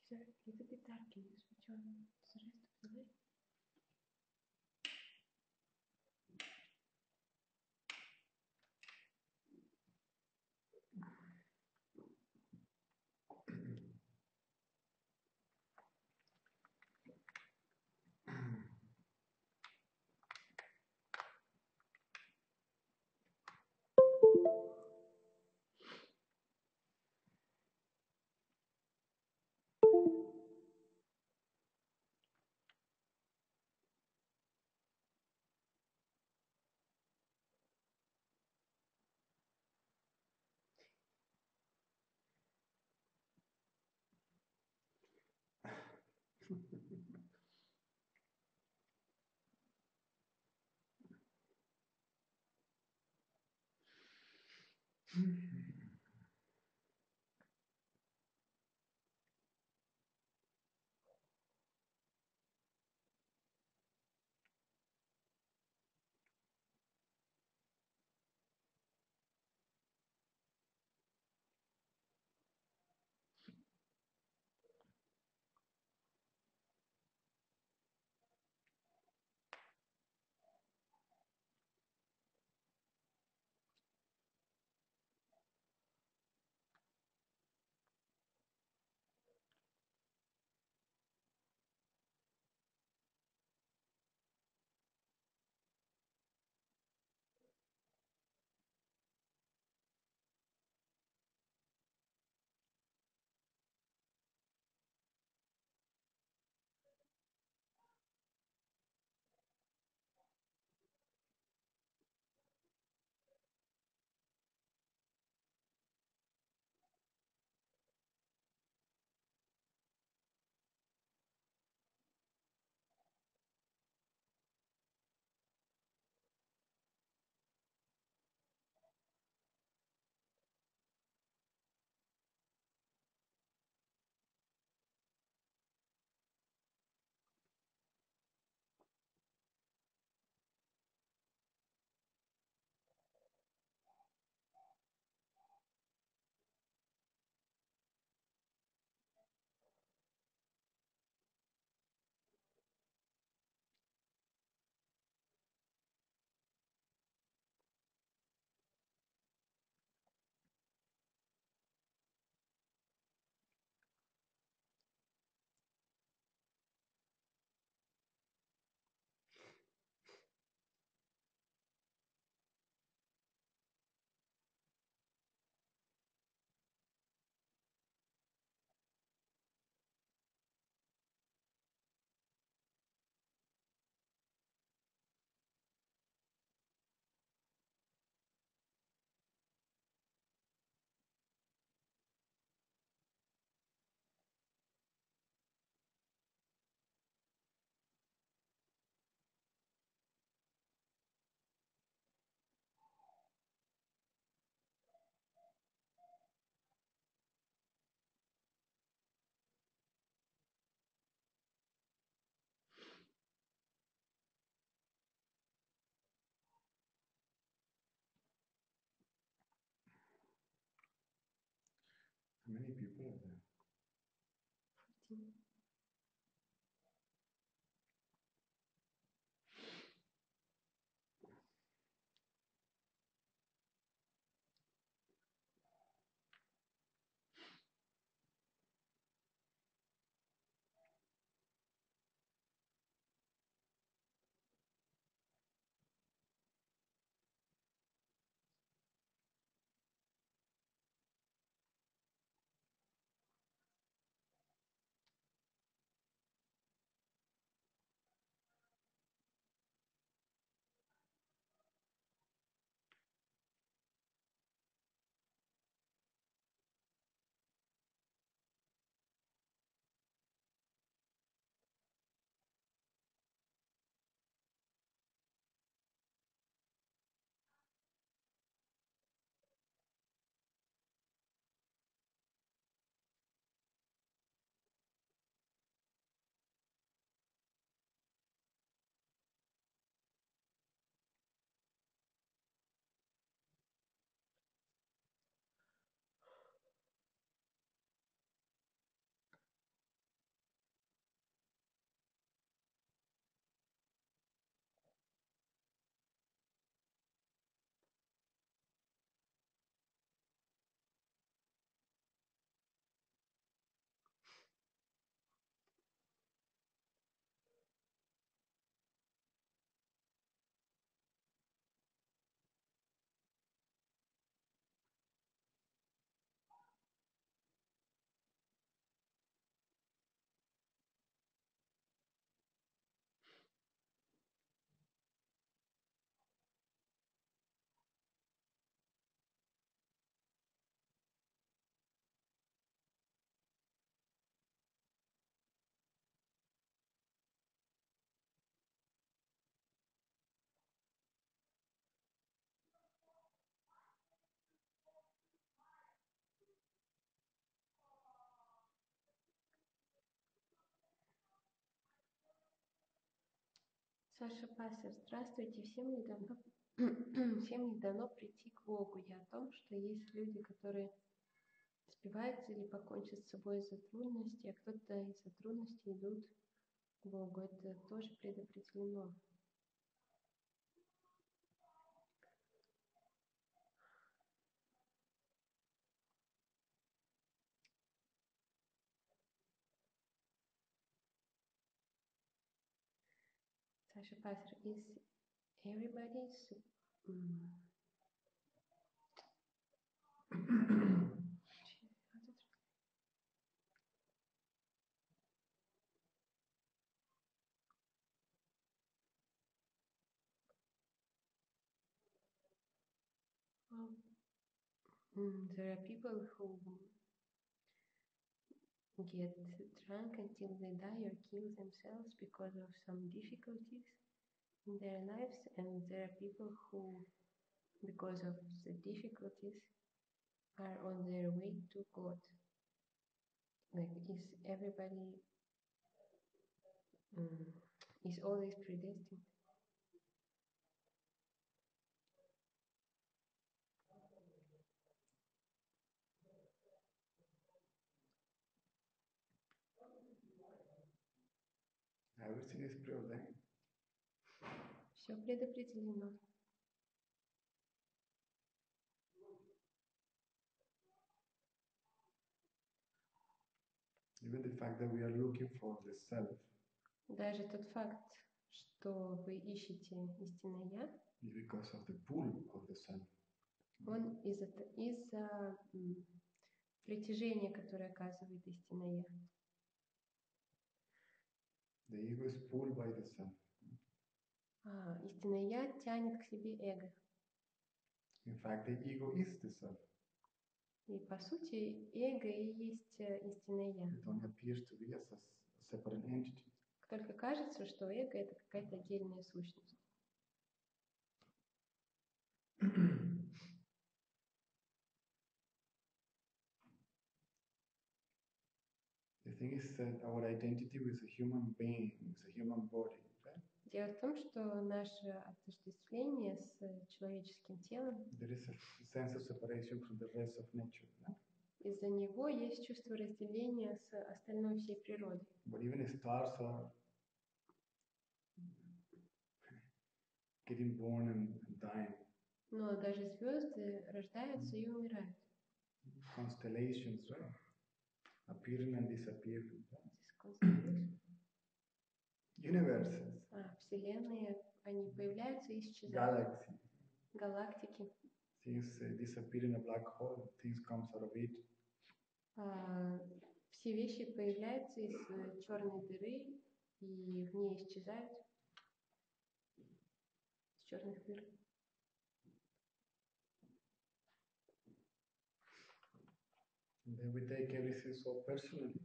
Все, какие-то петарки, причем с ростом давай. How many people are there? 14. Саша Пасер, здравствуйте. Всем недавно прийти к Богу. Я о том, что есть люди, которые спиваются или покончат с собой из-за трудностей, а кто-то из-за трудностей идут к Богу. Это тоже предопределено. Саша Пасер, is everybody there are people who get drunk until they die or kill themselves because of some difficulties in their lives, and there are people who, because of the difficulties, are on their way to God. Like, is everybody, is all this predestined? Everything is preordained. Все предопределено. Even the fact that we are looking for the self Даже тот факт, что вы ищете истинное Я, is because of the pull of the self. он из-за притяжения, которое оказывает истинное Я. The ego is pulled by the self. Истинное Я тянет к себе эго. In fact, the ego is the self. И по сути, эго и есть истинное Я. It only appears to be as a separate entity. Только кажется, что эго — это какая-то отдельная сущность. The thing is that our identity with a human being, with a human body, right? Дело в том, что наше отождествление с человеческим телом, There is a sense of separation from the rest of nature. No? из-за него есть чувство разделения с остальной всей природой. But even stars are getting born and dying. Но даже звезды рождаются и умирают. Constellations, right? Appearing and disappearing. Universes. Вселенные, они появляются и исчезают. Galaxies. Галактики. Things disappear in a black hole. Things comes out of it. Все вещи появляются из черной дыры и в ней исчезают. Из черных дыр. And then we take everything so personally.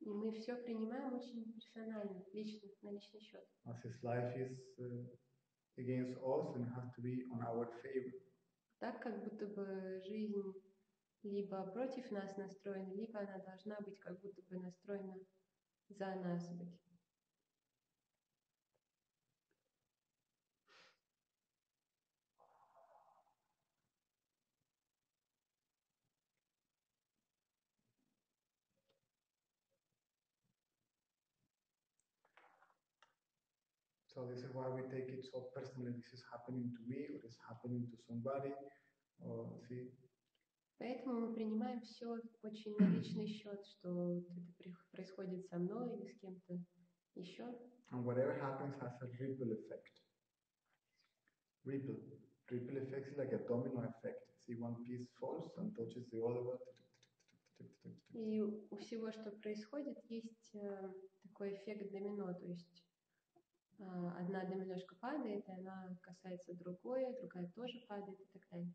И мы все принимаем очень персонально, лично, на личный счет. As his life is against us and has to be on our favor. Так, как будто бы жизнь либо против нас настроена, либо она должна быть как будто бы настроена за нас быть. So this is why we take it so personally. This is happening to me, or it's happening to somebody, or see. Поэтому мы принимаем все очень на личный счет, что это происходит со мной или с кем-то еще. And whatever happens has a ripple effect. Ripple effect is like a domino effect. See, one piece falls and touches the other one. И у всего, что происходит, есть такой эффект домино, то есть одна доминошка падает, и она касается другой, другая тоже падает и так далее.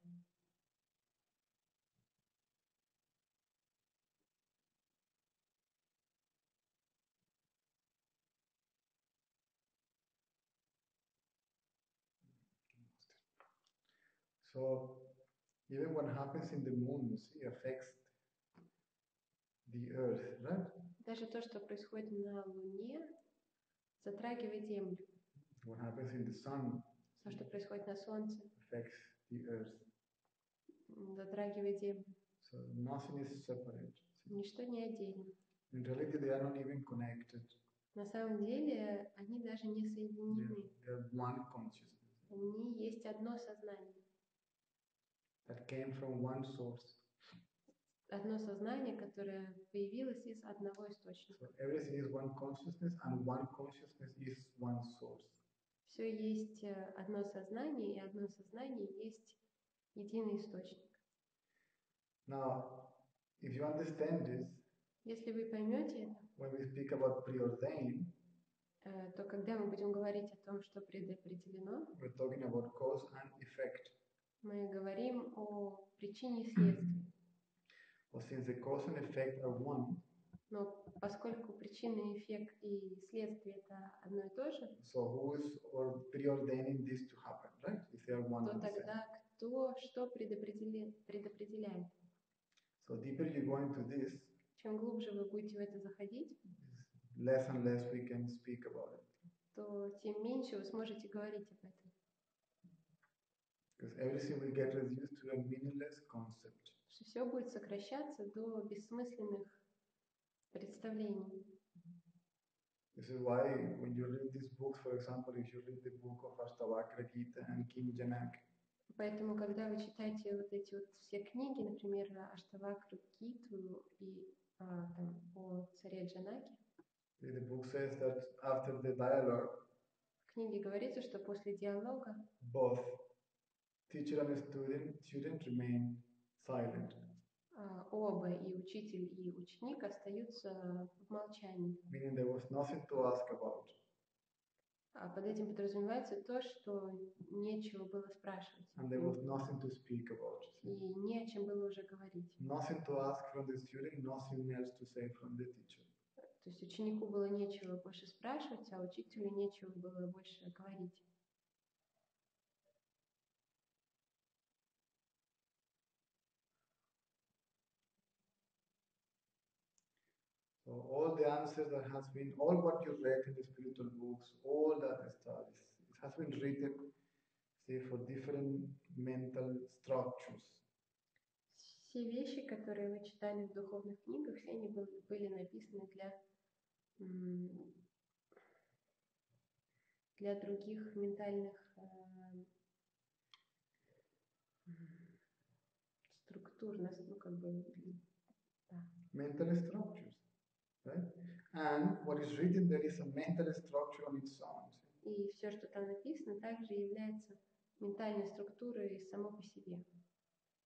So even what happens in the moon, see, affects the earth, right? Даже то, что происходит на Луне, затрагивает Землю. What happens in the sun То, что происходит на Солнце, affects the earth. затрагивает Землю. So nothing is separate. Ничто не отдельно. In reality, they are not even connected. На самом деле, они даже не соединены. They are one consciousness Они есть одно сознание. that came from one source. Одно сознание, которое появилось из одного источника. So everything is one consciousness, and one consciousness is one source. Все есть одно сознание, и одно сознание есть единый источник. Now, if you understand this, если вы поймете это, when we speak about preordained, то когда мы будем говорить о том, что предопределено, we're talking about cause and effect. Мы говорим о причине и следствии. Well, since the cause and effect are one, но поскольку причина, эффект и следствие это одно и то же, so who is preordaining this to happen, right? If they are one то and the same. тогда кто что предопределяет? So deeper you go into this, чем глубже вы будете в это заходить, less and less we can speak about it. то тем меньше вы сможете говорить об этом. Because everything will get reduced to a meaningless concept. Что все будет сокращаться до бессмысленных представлений. This is why when you read these books, for example, if you read the book of Ashtavakra Gita and King Janak, поэтому, когда вы читаете вот эти вот все книги, например, Аштавакру Гиту и там, о царе Джанаке, the book says that after the dialogue, в книге говорится, что после диалога both teacher and student remain silent. Оба, и учитель, и ученик, остаются в молчании. Meaning there was nothing to ask about. Под этим подразумевается то, что нечего было спрашивать. And there was nothing to speak about. И не о чем было уже говорить. Nothing to ask from the student, nothing else to say from the teacher. То есть ученику было нечего больше спрашивать, а учителю нечего было больше говорить. So all the answers that has been, all what you read in the spiritual books, all that stuff, it has been written, say, for different mental structures. Все вещи, которые вы читали в духовных книгах, все они были написаны для других ментальных структур, ну как бы, да. Mental structures, right? And what is written there is a mental structure on its own. И все, что там написано, также является ментальной структурой само по себе.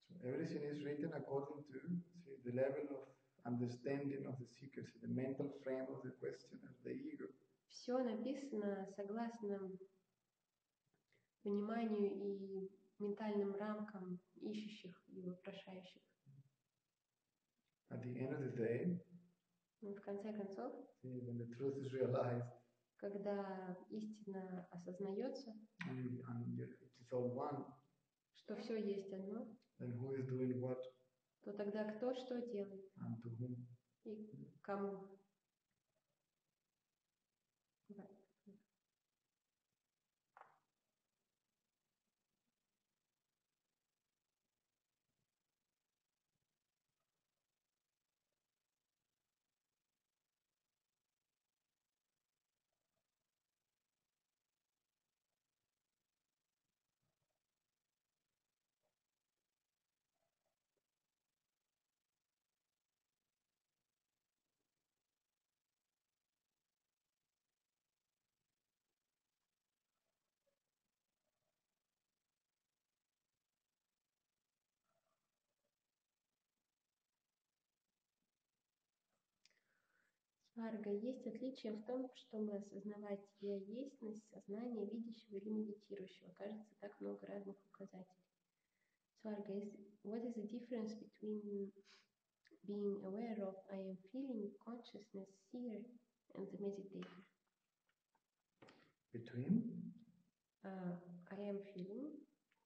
So everything is written according to, see, the level of understanding of the seeker, the mental frame of the questioner, the ego. Все написано согласно пониманию и ментальным рамкам ищущих и вопрошающих. At the end of the day, в конце концов, see, when the truth is realized, когда истина осознается, and it is all one, что все есть одно, then who is doing what? то тогда кто что делает And to whom? и кому. Сварга, есть отличие в том, чтобы осознавать я естьность сознания видящего или медитирующего. Кажется, так много разных указателей. Сварга, what is the difference between being aware of I am feeling, consciousness, seer, and the meditator? Between? I am feeling,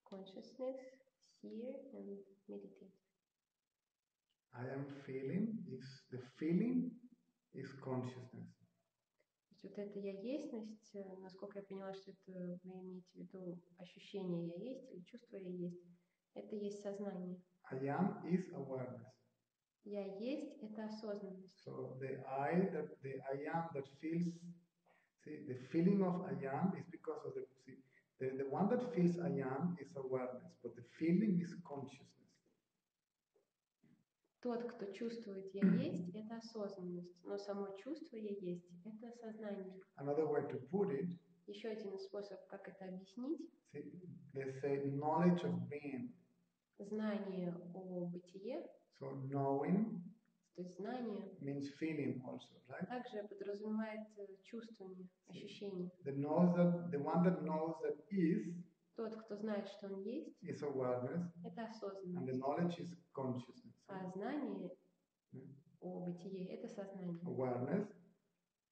consciousness, seer, and meditator. I am feeling is the feeling is consciousness. есть вот эта я естьность, насколько я поняла, что это вы имеете в виду ощущение я есть или чувство я есть, это есть сознание. I am is awareness. Я есть это осознанность. So the I am that feels, see, the feeling of I am is because of the one that feels I am is awareness, but the feeling is consciousness. Тот, кто чувствует я есть, это осознанность, но само чувство я есть, это сознание. Another way to put it, Еще один способ, как это объяснить, see, let's say knowledge of being. знание о бытие, So knowing то есть знание, means feeling also, right? также подразумевает чувствование, ощущение. The one that knows that Тот, кто знает, что он есть, is awareness, это and the осознанность. knowledge is consciousness. А знание о бытие – это сознание. Awareness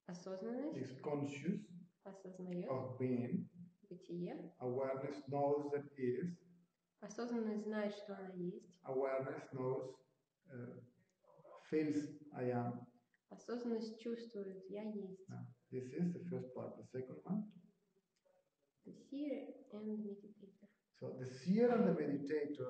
Осознанность is conscious осознает of being. бытие. Awareness knows that Осознанность знает, что она есть. Awareness knows, feels I am. Осознанность чувствует я есть. This is the first part. The second one. The seer and meditator. So the seer and the meditator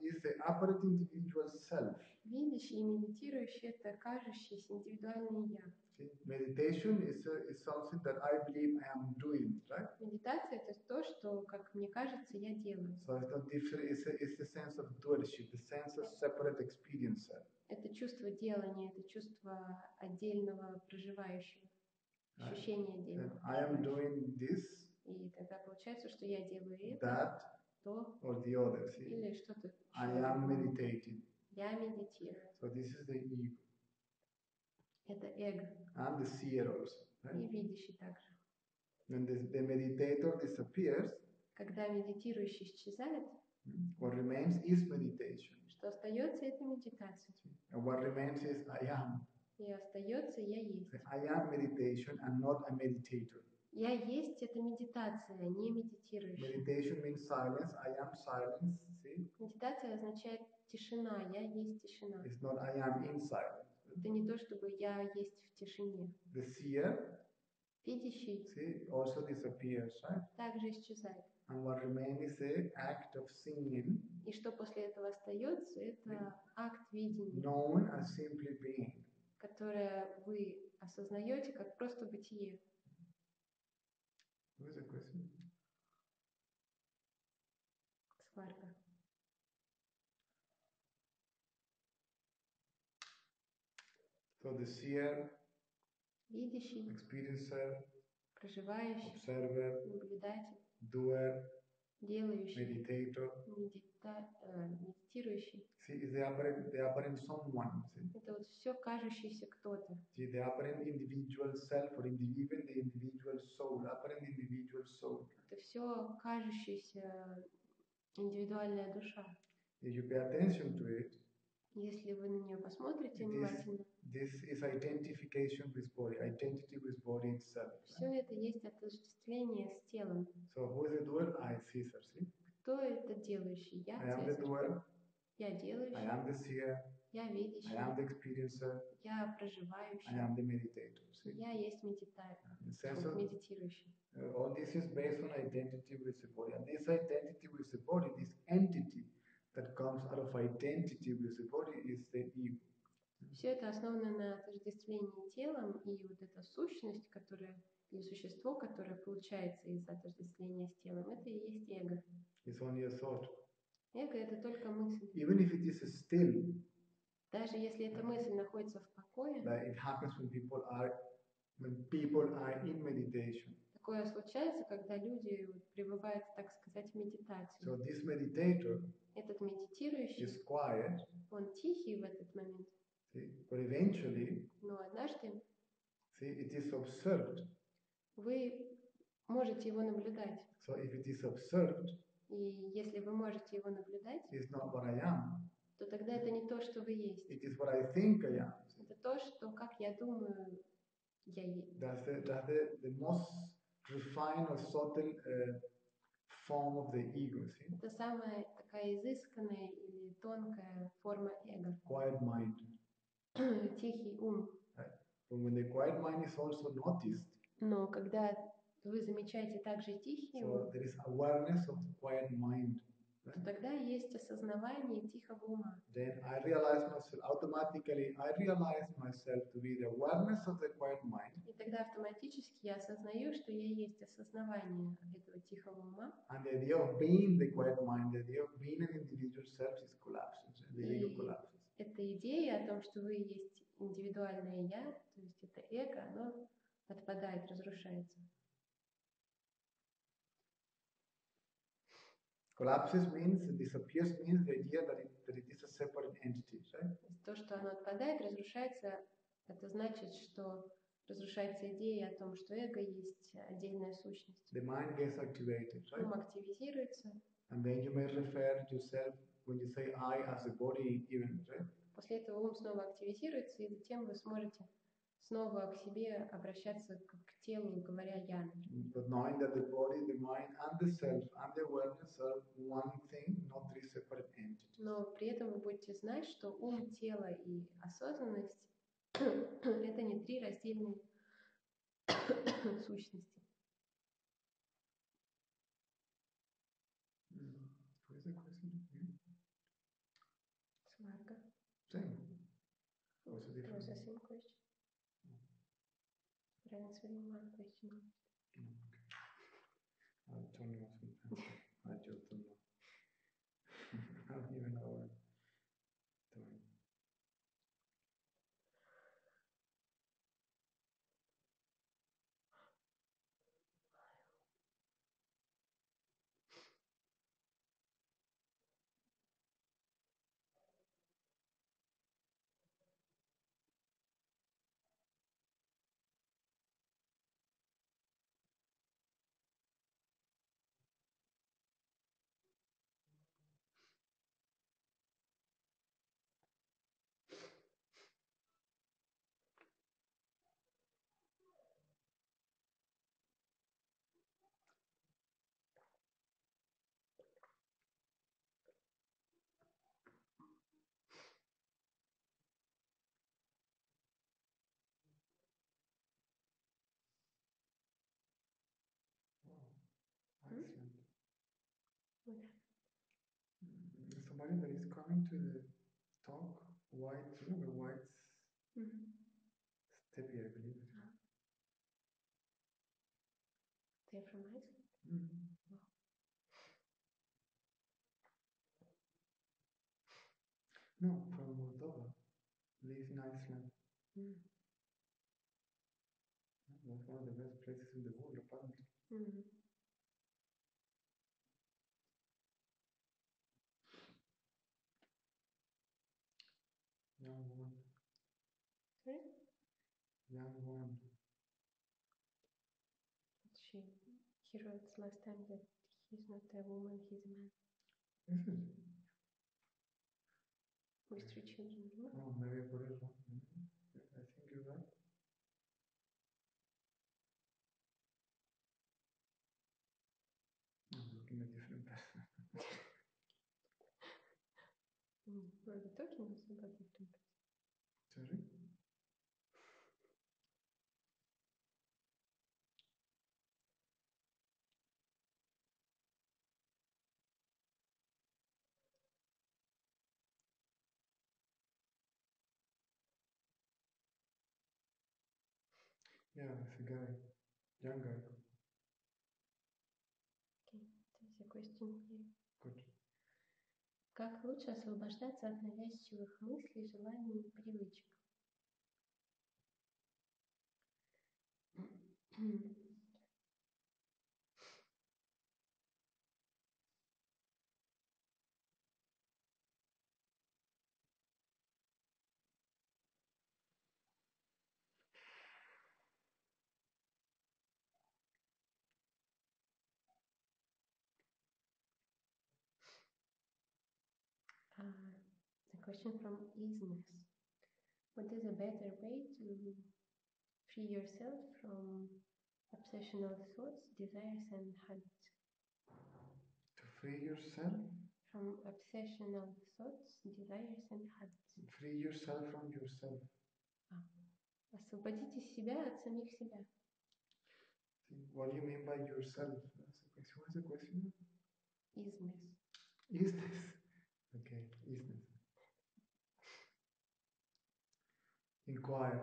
is the apparent individual self. Видящий и медитирующий – это кажущийся индивидуальный я. See, meditation is something that I believe I am doing, right? Медитация – это то, что, как мне кажется, я делаю. So it's not different. It's the sense of dualship, the sense of separate experience. Это чувство делания, это чувство отдельного проживающего, ощущение отдельного I am проживающего. doing this, И тогда получается, что я делаю это, that, то or the other. See? или что-то еще. I am meditating. Я медитирую. So this is the ego. Это эго. And the seer also. Right? И видящий также. When the meditator disappears, Когда медитирующий исчезает, what remains is meditation. что остается, это медитация. And what remains is I am. И остается я есть. I am meditation and not a meditator. Я есть это медитация, не медитирующий. Meditation means silence. I am silence. See? Медитация означает тишина, я есть тишина. It's not I am in silence. Это не то, чтобы я есть в тишине. The seer, Видящий, see, also disappears, right? также исчезает. And what remains is the act of seeing, И что после этого остается, это акт видения, known as simply being. которое вы осознаете как просто бытие. What is the question? Сварка. So the seer, Видящий, experiencer, проживающий, observer, наблюдатель, doer, делающий, meditator. медитирующий. See, is the apparent someone. See? Это вот все кажущийся кто-то. See, the apparent individual self or even the individual soul, apparent individual soul. Это все кажущаяся индивидуальная душа. If you pay attention to it, Если вы на нее посмотрите внимательно, this is identification with body, identity with body itself. все это есть отождествление с телом. So who is the doer? I, Caesar. See? Кто это делающий? Я, I am the Цезарь. doer. Я I делающий. am the seer. Я I видящий. am the experiencer. Я I проживающий. am the meditator. See? Я есть The sense of, медитирующий. all this is based on identity with the body. And this identity with the body, this entity that comes out of identity with the body is the ego. Все это основано на отождествлении телом, и вот эта сущность, которая, или существо, которое получается из отождествления с телом, это и есть эго. It's only a thought. Эго – это только мысль. Even if it is still, Даже если эта мысль находится в покое, like it happens when people are in meditation. такое случается, когда люди вот пребывают, так сказать, в медитации. So this meditator Этот медитирующий, is quiet, он тихий в этот момент, see, but eventually, но однажды see, it is observed. вы можете его наблюдать. So if it is observed, И если вы можете его наблюдать, it's not what I am. то тогда это не то, что вы есть. It is what I think I am. Это то, что, как я думаю, я есть. That's the most refined or subtle form of the ego. See? Это самая такая изысканная или тонкая форма эго. Quiet mind. Тихий ум. Right? But when the quiet mind is also noticed, Но когда вы замечаете также тихий so ум, there is awareness of the quiet mind. то Right? тогда есть осознавание тихого ума. Then I realize myself automatically. I realize myself to be the awareness of the quiet mind. И тогда автоматически я осознаю, что я есть осознавание этого тихого ума. And the idea of being the quiet mind, the idea of being an individual self is collapses. The ego И collapses. эта идея о том, что вы есть индивидуальное я, то есть это эго, оно отпадает, разрушается. Collapses means, disappears means the idea that it is a separate entity, right? То, что оно отпадает, разрушается, это значит, что разрушается идея о том, что эго есть отдельная сущность. The mind gets activated, right? Ум активизируется. And then you may refer to yourself when you say I as a body even, right? После этого ум снова активизируется, и затем вы сможете снова к себе обращаться к телу, говоря «я». But knowing that the body, the mind, and the self and the awareness are one thing, not three separate entities. Но при этом вы будете знать, что ум, тело и осознанность – это не три раздельные сущности. What is the question? Сварга. Same. What's the It was difference? the same question. But answering one question. I'll turn off sometimes. I just don't know. I don't even know what I'm doing. Excellent. Somebody that is coming to the talk, white, you know, the white steppy, I believe it is. They're from Iceland? No, from Moldova. Lives in Iceland. That's one of the best places in the world, apparently. Young woman. Sorry? Young woman. He wrote last time that he's not a woman, he's a man. Is it? With 3 children. Oh, maybe I got it wrong. I think you're right. I'm looking at a different person. Were we talking also about different person? Sorry? Yeah, it's a guy. Young guy. Okay, there's a question here. Good. Как лучше освобождаться от навязчивых мыслей, желаний и привычек? The question from Isness. What is a better way to free yourself from obsessional thoughts, desires, and habits? To free yourself? From obsessional thoughts, desires, and habits. Free yourself from yourself. Освободите себя от самих себя. What do you mean by yourself? What's the question? Isness. Isness. Okay, isness. Inquire.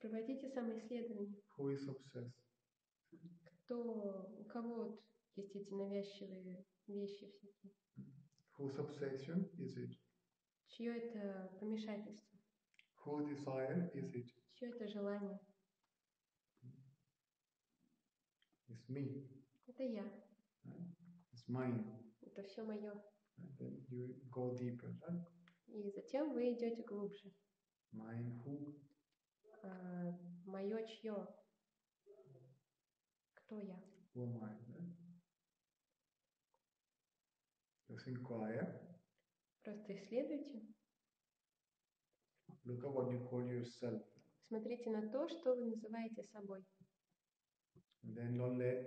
Проводите самоисследование. Who is obsessed? У кого вот есть эти навязчивые вещи всякие? Whose obsession is it? Чье это помешательство? Whose desire is it? Чье это желание? It's me. Это я. It's mine. Это все мое. And then you go deeper, right? И затем вы идете глубже. Mine who? Мое чье? Кто я? Who am I? Right? Just inquire. Просто исследуйте. Look at what you call yourself. Смотрите на то, что вы называете собой. And then don't let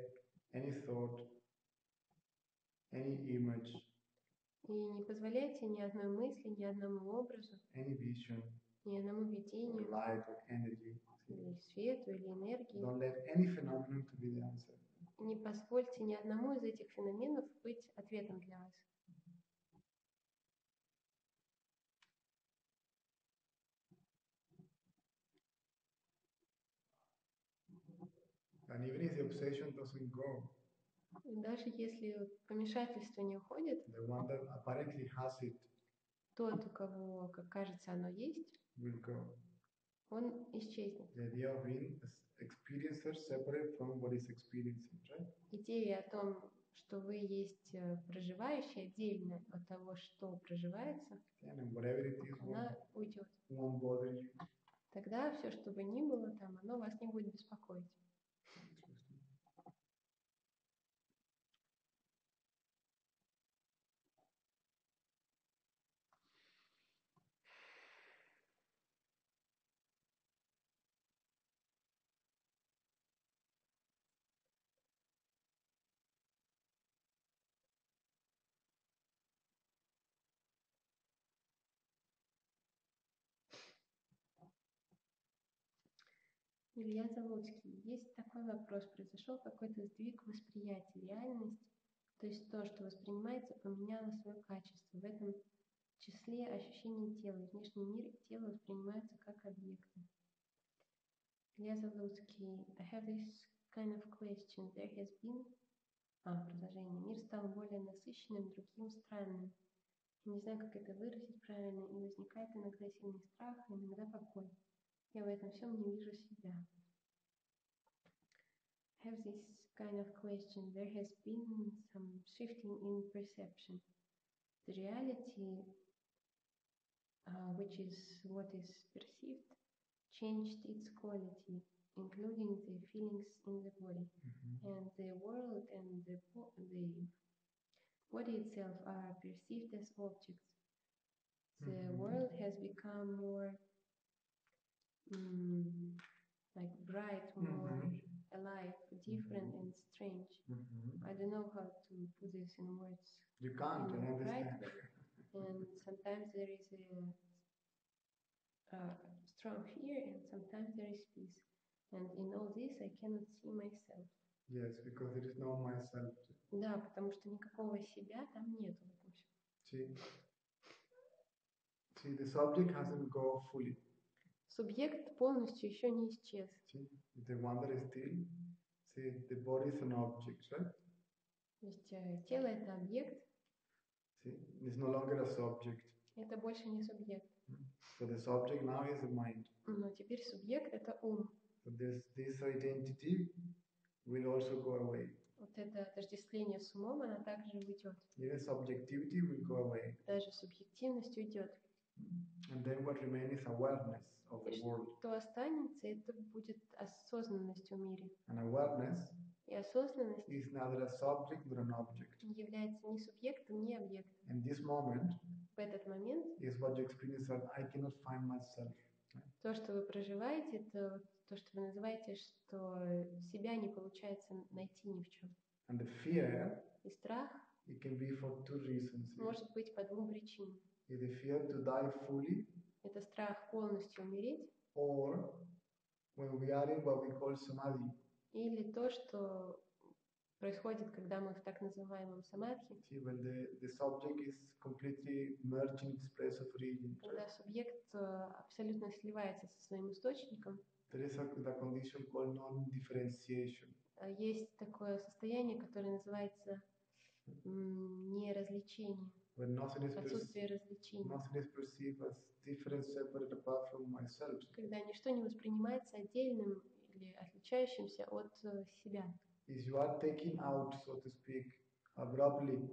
any thought, any image, И не позволяйте ни одной мысли, ни одному образу, any vision, ни одному or видению, light or energy. или свету, или энергии. Don't let any phenomenon to be the answer. Не позвольте ни одному из этих феноменов быть ответом для вас. And even if the obsession doesn't go, И даже если помешательство не уходит, the one that apparently has it тот, у кого, как кажется, оно есть, will go. он исчезнет. The idea of being an experiencer separate from what is experiencing, right? Идея о том, что вы есть проживающий отдельно от того, что проживается, And whatever it is, она уйдет. won't bother you. Тогда все, что бы ни было там, оно вас не будет беспокоить. Илья Заводский. Есть такой вопрос. Произошел какой-то сдвиг восприятия реальности, то есть то, что воспринимается, поменяло свое качество. В этом числе ощущение тела. Внешний мир и тело воспринимаются как объекты. Илья Заводский. I have this kind of question. There has been... продолжение. Мир стал более насыщенным, другим странным. Я не знаю, как это выразить правильно, и возникает иногда сильный страх, иногда покой. Я в этом всем не вижу себя. I have this kind of question. There has been some shifting in perception. The reality, which is what is perceived, changed its quality, including the feelings in the body. And the world and the body itself are perceived as objects. The world has become more like bright, more alive, different and strange. I don't know how to put this in words. You can't, I understand. And sometimes there is a strong fear, and sometimes there is peace. And in all this I cannot see myself. Yes, because there is no myself. Да, потому что никакого себя там нету в этом всем. See, the subject hasn't gone fully. Субъект полностью еще не исчез. See, the one that is still, see, the body is an object, right? То есть тело это объект. See, it's no longer a subject. Это больше не субъект. So the subject now is the mind. Но теперь субъект это ум. So this identity will also go away. Вот это отождествление с умом, она также уйдет. Even subjectivity will go away. Даже субъективность уйдет. And then what remains is awareness of the world. Что останется, это будет осознанность в мире. And awareness И осознанность is neither a subject nor an object. Является ни субъектом, ни объектом. And this moment в этот момент is what you experience that I cannot find myself. То, что вы проживаете, это то, что вы называете, что себя не получается найти ни в чем. And the fear, и страх it can be for two reasons. Может быть по двум причинам. It's the fear to die fully, это страх полностью умереть, or when we are in what we call samadhi. Или то, что происходит, когда мы в так называемом самадхи, See, when the subject is completely merged in its place of origin, когда субъект абсолютно сливается со своим источником, there is the condition called non-differentiation. Есть такое состояние, которое называется неразличение, When отсутствие развлечения. nothing is perceived as different, separate, apart from myself. Когда ничто не воспринимается отдельным или отличающимся от себя. Is you are taking out, so to speak, abruptly,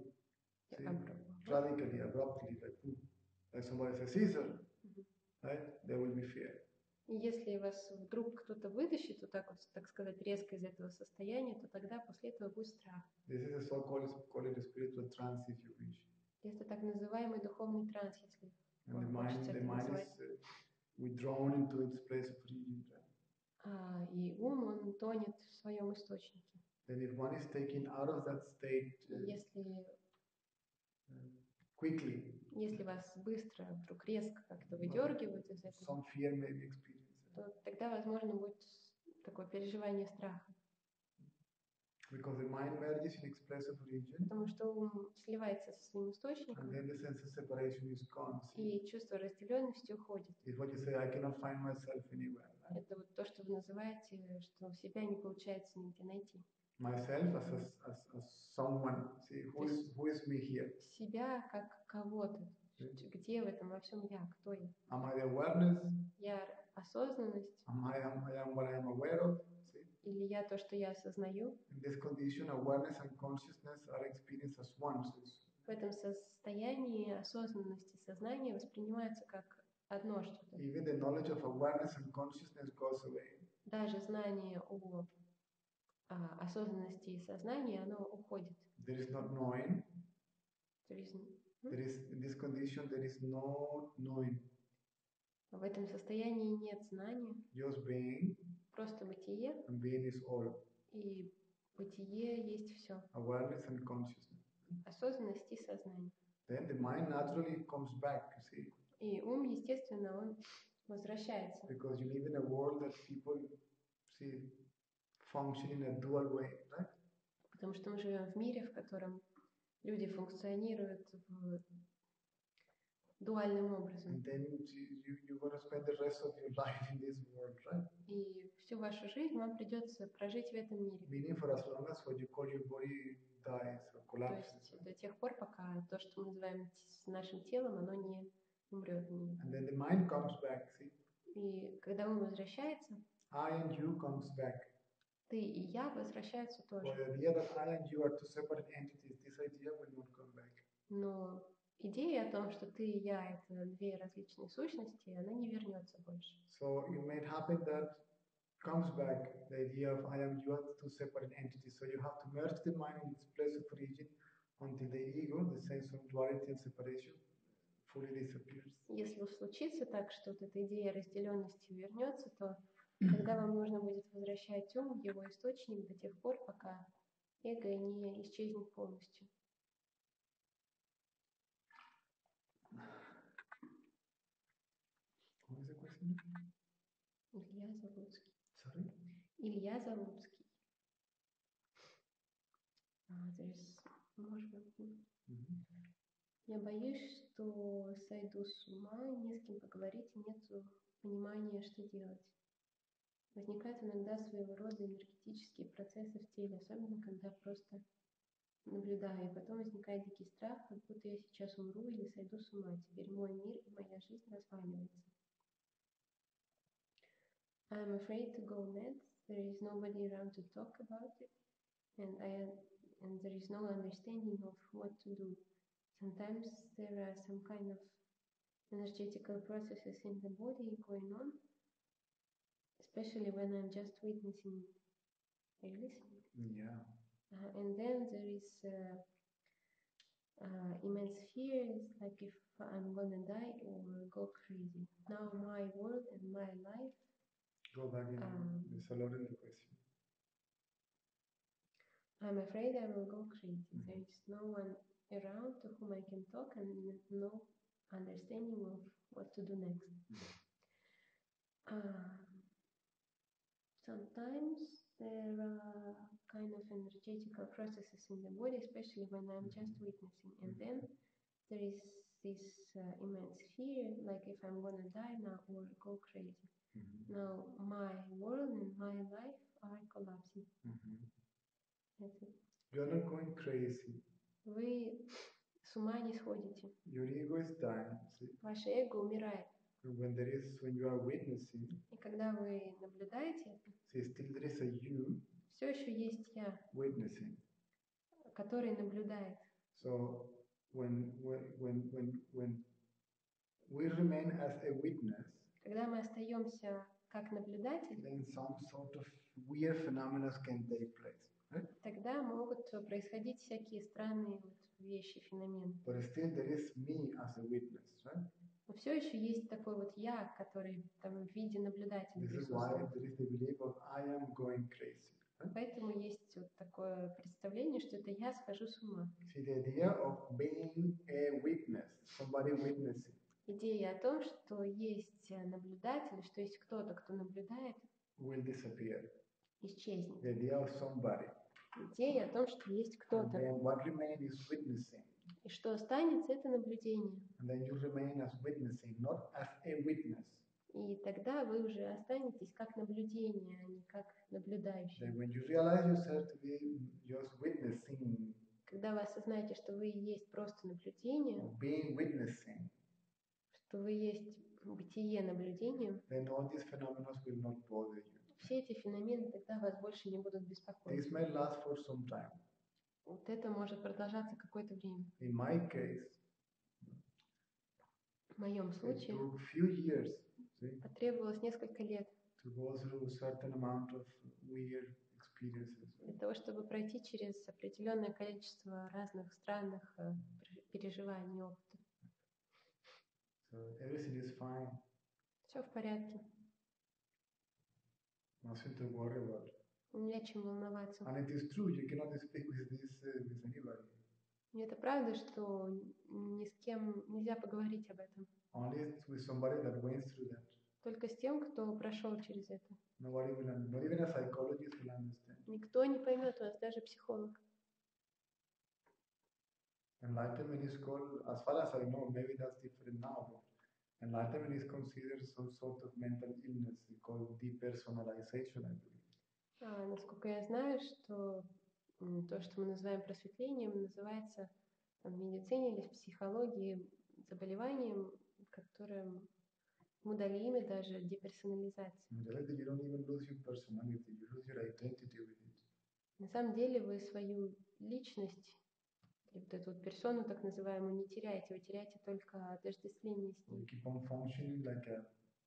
see, radically, abruptly, like somebody says, Caesar, right? There will be fear. И если вас вдруг кто-то вытащит, вот так вот, так сказать, резко из этого состояния, то тогда после этого будет страх. This is a so-called spiritual trance, if you wish. Это так называемый духовный транс, если And the mind is withdrawn into its place of origin. И ум, он тонет в своем источнике. Then if one is taken out of that state quickly, если вас быстро, вдруг резко как-то выдергивают из этого, some fear may be experienced. То тогда, возможно, будет такое переживание страха. Because the mind merges in its place of origin. Потому что ум сливается со своим источником. And then the sense of separation is gone. И чувство разделенности уходит. It's what you say, I cannot find myself anywhere. Right? Это вот то, что вы называете, что себя не получается нигде найти. Myself as someone. See, who is me here? Себя как кого-то. Где в этом во всем я? Кто я? Am I the awareness? Я осознанность. I am what I am aware of. See? Или я то, что я осознаю. In this condition, awareness and consciousness are experienced as one. В этом состоянии осознанность и сознание воспринимаются как одно что-то. Even the knowledge of awareness and consciousness goes away. Даже знание о осознанности и сознании, оно уходит. There is not knowing. There is, in this condition there is no knowing. В этом состоянии нет знания. Just being. Просто бытие. And being is all. И бытие есть все. Awareness and consciousness. Осознанность и сознание. Then the mind naturally comes back, you see. И ум, естественно, он возвращается. Because you live in a world that people see function in a dual way, right? Потому что мы живем в мире, в котором люди функционируют дуальным образом. And then you're going to spend the rest of your life in this world, right? И всю вашу жизнь вам придется прожить в этом мире. Meaning for as long as what you call your body dies or collapses. То есть до тех пор, пока то, что мы называем нашим телом, оно не умрет. And then the mind comes back, see? И когда ум возвращается, I and you comes back. Ты и я возвращаются тоже. But the idea that I and you are two separate entities, this idea will not come back. Но идея о том, что ты и я — это две различные сущности, она не вернется больше. So it may happen that comes back the idea of I am you are two separate entities. So you have to merge the mind in its place of origin until the ego, the sense of duality and separation, fully disappears. Если случится так, что вот эта идея разделенности вернется, то тогда вам нужно будет возвращать ум в его источник до тех пор, пока эго не исчезнет полностью. What is the question? Илья Залуцкий. Sorry? Илья Залуцкий. There's more. Я боюсь, что сойду с ума, не с кем поговорить, и нет понимания, что делать. Возникают иногда своего рода энергетические процессы в теле, особенно когда просто наблюдаю. И потом возникает дикий страх, как будто я сейчас умру или сойду с ума. Теперь мой мир и моя жизнь разваливается. I'm afraid to go mad. There is nobody around to talk about it. And there is no understanding of what to do. Sometimes there are some kind of energetical processes in the body going on, especially when I'm just witnessing. Are you listening? Yeah. And then there is immense fear. It's like if I'm gonna die or go crazy. Now my world and my life. Go back in. There's a lot in the question. I'm afraid I will go crazy. There is no one around to whom I can talk and no understanding of what to do next. Sometimes there are kind of energetical processes in the body, especially when I'm just witnessing. And then there is this immense fear, like if I'm gonna die now or go crazy. Now my world and my life are collapsing. That's it. You're not going crazy. Вы с ума не сходите. Your ego is dying. See? Ваше эго умирает. When you are witnessing, И когда вы наблюдаете это, see, still there is a you все еще есть я, witnessing. который наблюдает. So when we remain as a witness, когда мы остаемся как наблюдатель, then some sort of weird phenomena can take place. Right? Тогда могут происходить всякие странные вещи, феномены. But still there is me as a witness, right? Но все еще есть такой вот я, который там в виде наблюдателя This is why присутствует. there is the belief of I am going crazy. Right? Поэтому есть вот такое представление, что это я схожу с ума. See, the idea of being a witness, somebody witnessing. Идея о том, что есть наблюдатель, что есть кто-то, кто наблюдает, will disappear. Исчезнет. The idea of somebody. Идея о том, что есть And кто-то. then what remains is witnessing. И что останется, это наблюдение. And then you remain as witnessing, not as a witness. И тогда вы уже останетесь как наблюдение, а не как наблюдающий. Then when you realize yourself to be just witnessing, Когда вы осознаете, что вы и есть просто наблюдение, being witnessing, что вы есть бытие наблюдением, then all these phenomena will not bother you. все эти феномены тогда вас больше не будут беспокоить. This may last for some time. Вот это может продолжаться какое-то время. In my case, В моем it случае took few years, see, потребовалось несколько лет to go through a certain amount of weird experiences. для того, чтобы пройти через определенное количество разных странных переживаний и опытов. So everything is fine. Все в порядке. Nothing to worry about. Не о чем волноваться. And it is true, you cannot speak with with anybody. И это правда, что ни с кем нельзя поговорить об этом. Only with somebody that went through that. Только с тем, кто прошел через это. Nobody will, not even a psychologist will understand. Никто не поймет вас, даже психолог. Enlightenment is called, as far as I know, maybe that's different now, but enlightenment is considered some sort of mental illness called depersonalization, I believe. Насколько я знаю, что то, что мы называем просветлением, называется в медицине или в психологии заболеванием, которым мы дали имя даже деперсонализация. In reality, you don't even lose your personality, you lose your identity with it. На самом деле вы свою личность, или вот эту вот персону так называемую, не теряете, вы теряете только отождествление с You ней. keep on functioning like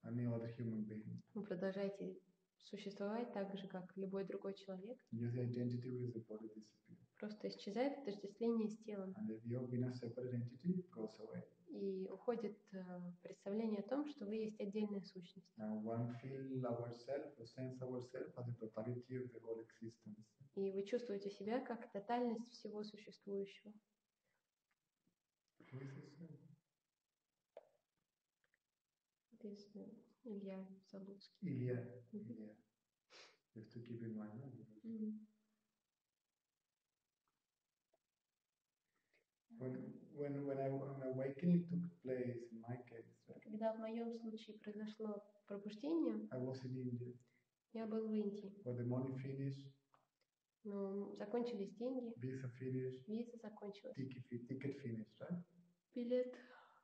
any other human being. Вы продолжаете существовать так же, как любой другой человек. Just the identity with the body disappears. Просто исчезает отождествление с телом. And the view of being a separate entity goes away. И уходит представление о том, что вы есть отдельная сущность. Now one feel ourselves or sense ourselves as the totality of the whole existence. И вы чувствуете себя как тотальность всего существующего. Who is this? Это Илья Залуцкий. Ilya. Ilya. You have to keep in mind. When awakening took place in my case, right, Когда в моем случае произошло пробуждение, I was in India. я был в Индии. But the money finished, Но закончились деньги, visa finished, виза закончилась, ticket finished, right? билет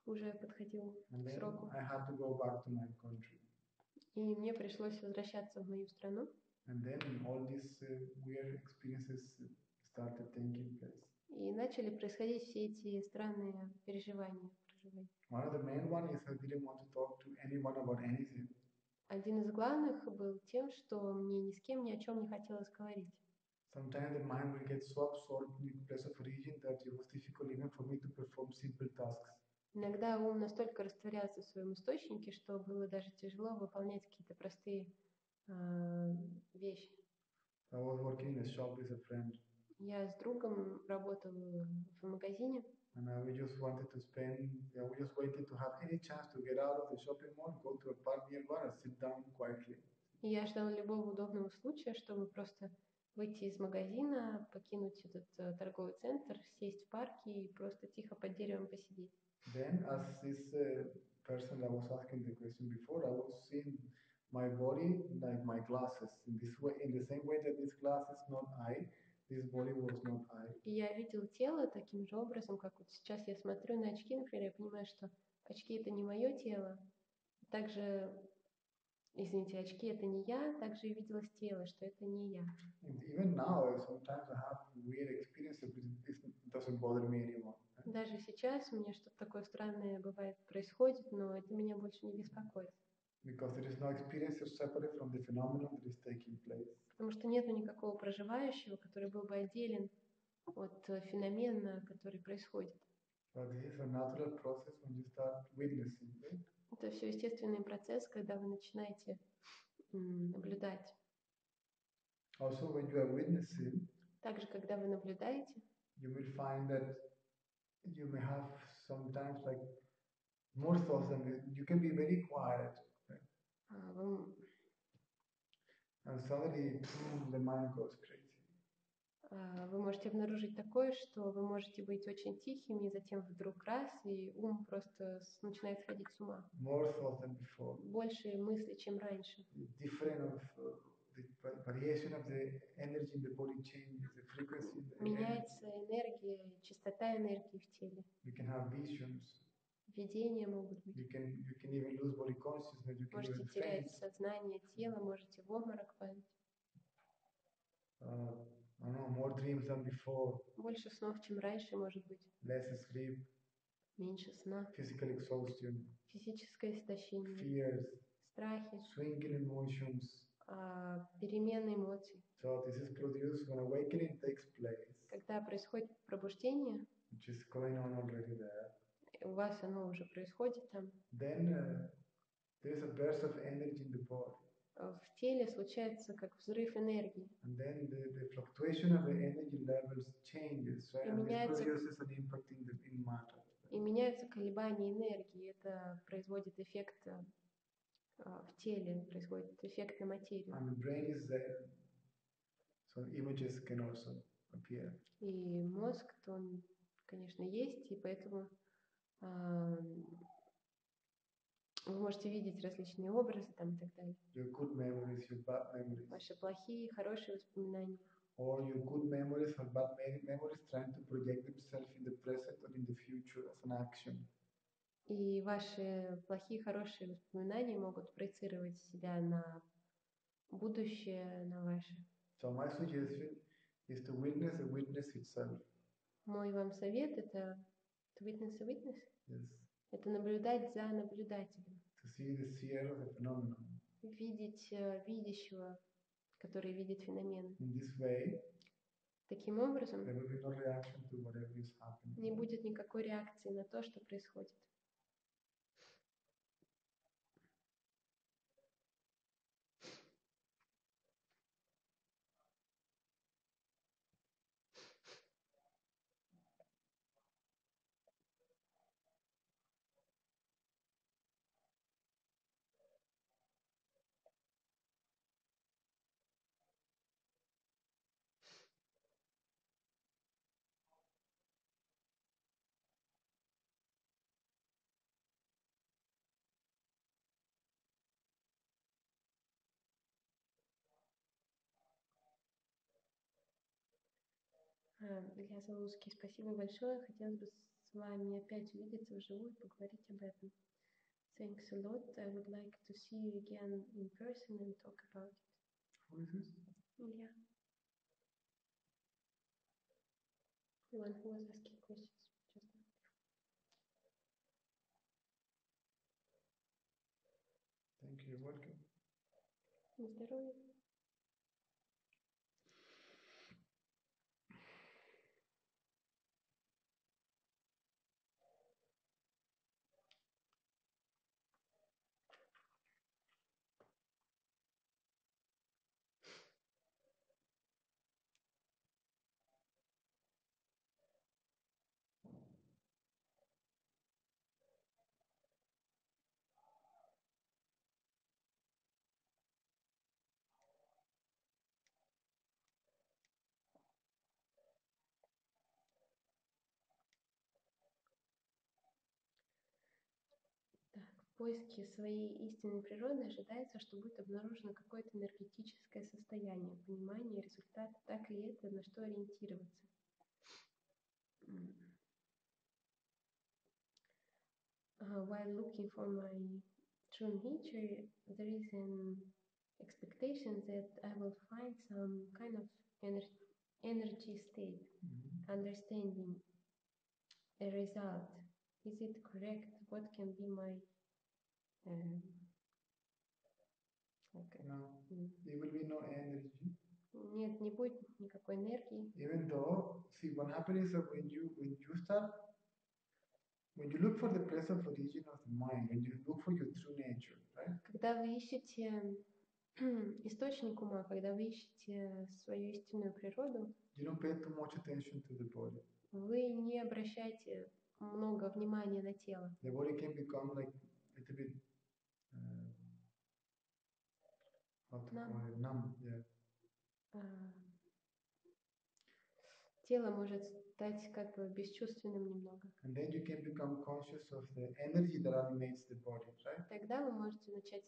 уже подходил And к then сроку. I had to go back to my country. И мне пришлось возвращаться в мою страну. And then all these weird experiences started taking place. И начали происходить все эти странные переживания. One of the main one is I didn't want to talk to anyone about anything. Один из главных был тем, что мне ни с кем ни о чем не хотелось говорить. Sometimes the mind will get so absorbed in its place of origin that it was difficult even for me to perform simple tasks. Иногда ум настолько растворялся в своем источнике, что было даже тяжело выполнять какие-то простые вещи. I was working in a shop with a friend. Я с другом работал в магазине. And we just wanted to we just waited to have any chance to get out of the shopping mall, go to a park nearby and sit down quietly. И я ждала любого удобного случая, чтобы просто выйти из магазина, покинуть этот торговый центр, сесть в парке и просто тихо под деревом посидеть. Then, as this person that was asking the question before, I was seeing my body like my glasses. In this way, in the same way that this glass is not I, this body was not I. И я видела тело таким же образом, как вот сейчас я смотрю на очки, например, я понимаю, что очки это не мое тело. Также, извините, очки это не я, также и виделось тело, что это не я. And even now, sometimes I have weird experiences, but it doesn't bother me anymore. Даже сейчас у меня что-то такое странное бывает, происходит, но это меня больше не беспокоит. Because there is no experience separate from the phenomenon that is taking place. Потому что нету никакого проживающего, который был бы отделен от феномена, который происходит. So this is a natural process when you start witnessing. Right? Это все естественный процесс, когда вы начинаете наблюдать. Also, when you are witnessing, Также, когда вы наблюдаете, you will find that you may have sometimes like more thoughts than you can be very quiet. Right? вы, And suddenly, the mind goes crazy. вы можете обнаружить такое, что вы можете быть очень тихими, и затем вдруг раз, и ум просто начинает сходить с ума. More thoughts than before. Больше мыслей, чем раньше. Different of the variation of the energy in the body changes, the frequency in the Меняется энергия, частота энергии в теле. You can have visions. Видения могут быть. You can even lose body consciousness. You can Можете even терять faint. сознание тела, можете в обморок падать. I don't know, more dreams than before. Больше снов, чем раньше, может быть. Less sleep. Меньше сна. Physical exhaustion. Физическое истощение. Fears. Страхи. Swinging emotions. Перемены эмоций. So this is produced when awakening takes place. Когда происходит пробуждение, Which is going on already there. у вас оно уже происходит там. Then there is a burst of energy in the body. В теле случается как взрыв энергии. And then the fluctuation of the energy levels changes, right? And this produces an impact in matter. И меняются колебания энергии. Это производит эффект в теле, происходит эффект на материю. And the brain is there, so images can also appear. И мозг, то он, конечно, есть, и поэтому вы можете видеть различные образы там и так далее. Your good memories, your bad memories. Ваши плохие, хорошие воспоминания. Or your good memories or bad memories trying to project themselves in the present or in the future as an action. И ваши плохие, хорошие воспоминания могут проецировать себя на будущее, на ваше. So my suggestion is to witness the witness itself. Мой вам совет это to witness a witness. Yes. Это наблюдать за наблюдателем. To see the seer of the phenomenon. Видеть видящего, который видит феномен. In this way, таким образом, there will be no reaction to whatever is happening. Не будет никакой реакции на то, что происходит. Илья Залузский, спасибо большое. Хотелось бы с вами опять увидеться вживую и поговорить об этом. Thanks a lot. I would like to see you again in person and talk about it. Who is this? Илья. The one who was asking questions just now. Thank you. Welcome. На здоровье. поиске своей истинной природы ожидается, что будет обнаружено какое-то энергетическое состояние, понимание, результат, так ли это, на что ориентироваться. While looking for my true nature, there is an expectation that I will find some kind of energy state, understanding, a result. Is it correct? What can be my No, there will be no energy. Нет, не будет никакой энергии. Even though, see, what happens is that when you look for the place of origin of the mind, when you look for your true nature, right? Когда вы ищете источник ума, когда вы ищете свою истинную природу, you don't pay too much attention to the body. Вы не обращаете много внимания на тело. The body can become like a little bit how to call it, numb, yeah. Тело может стать как бы бесчувственным немного. And then you can become conscious of the energy that animates the body, right? Тогда вы можете начать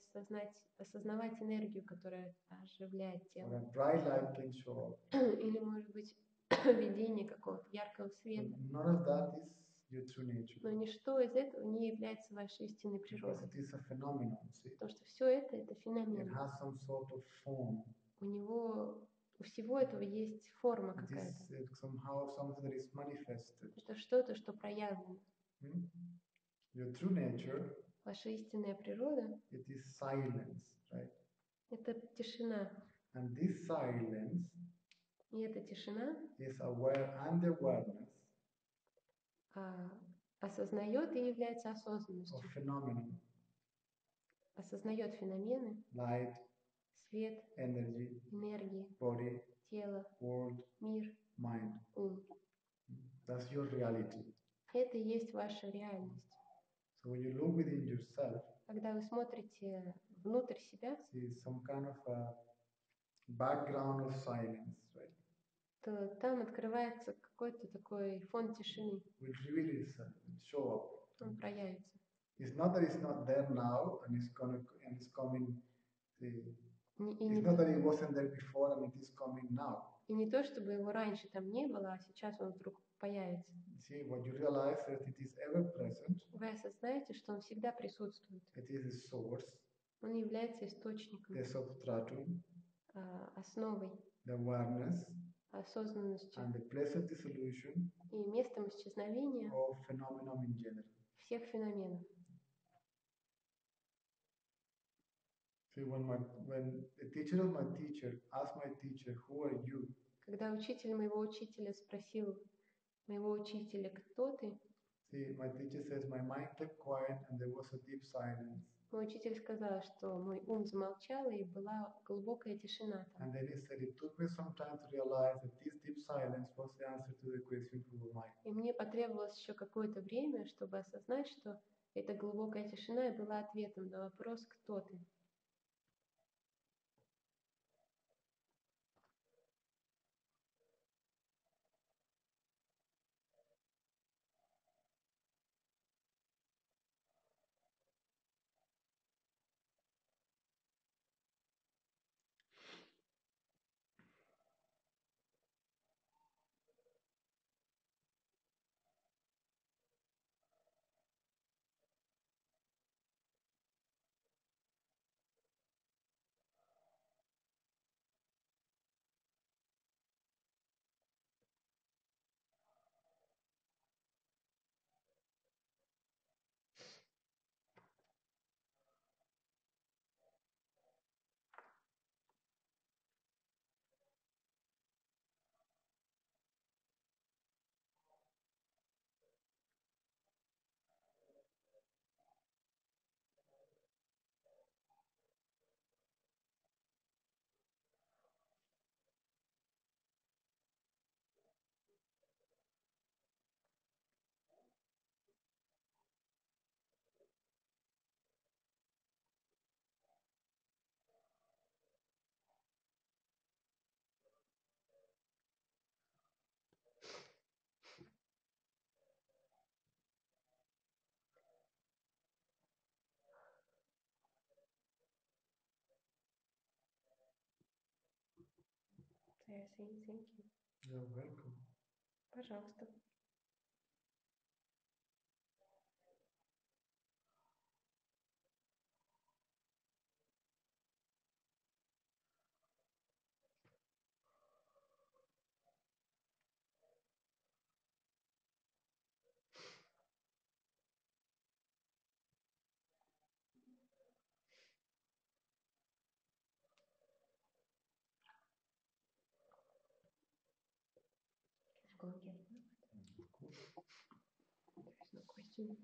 осознавать энергию, которая оживляет тело. Or a bright light can show up. Или, может быть, видение какого-то яркого света. So none of that is your true nature. Но ничто из этого не является вашей истинной природой. Because it is a phenomenon, see? Потому что все это феномен. It has some sort of form. У всего этого есть форма какая-то. Somehow something that is manifested. Это что-то, что проявлено. Your true nature, ваша истинная природа, it is silence, right? Это тишина. And this silence, и эта тишина, is aware and awareness, осознает и является осознанностью. Of phenomenon. Осознает феномены, light, свет, energy, энергии, body, тело, world, мир, mind. ум. That's your reality. Это и есть ваша реальность. So when you look within yourself, когда вы смотрите внутрь себя, see some kind of a background of silence, right? то там открывается какой-то такой фон тишины. Will reveal itself, will show up. Он проявится. It's not that it's not there now and it's coming. It's not that it wasn't there before and it is coming now. И не то, чтобы его раньше там не было, а сейчас он вдруг появится. See, what you realize that it is ever present. Вы осознаете, что он всегда присутствует. It is the source. Он является источником. The substratum. Основой. The awareness. Осознанностью. And the place of dissolution. И местом исчезновения. Of phenomenon in general. Всех феноменов. See, when the teacher of my teacher asked my teacher, "Who are you?" Когда учитель моего учителя спросил моего учителя, кто ты? See, my teacher says, my mind kept quiet and there was a deep silence. Мой учитель сказал, что мой ум замолчал и была глубокая тишина там. And then he said, it took me some time to realize that this deep silence was the answer to the question who am I. И мне потребовалось еще какое-то время, чтобы осознать, что эта глубокая тишина и была ответом на вопрос, кто ты. I say thank you. You're welcome. Пожалуйста. Go and get it. Cool. There's no question.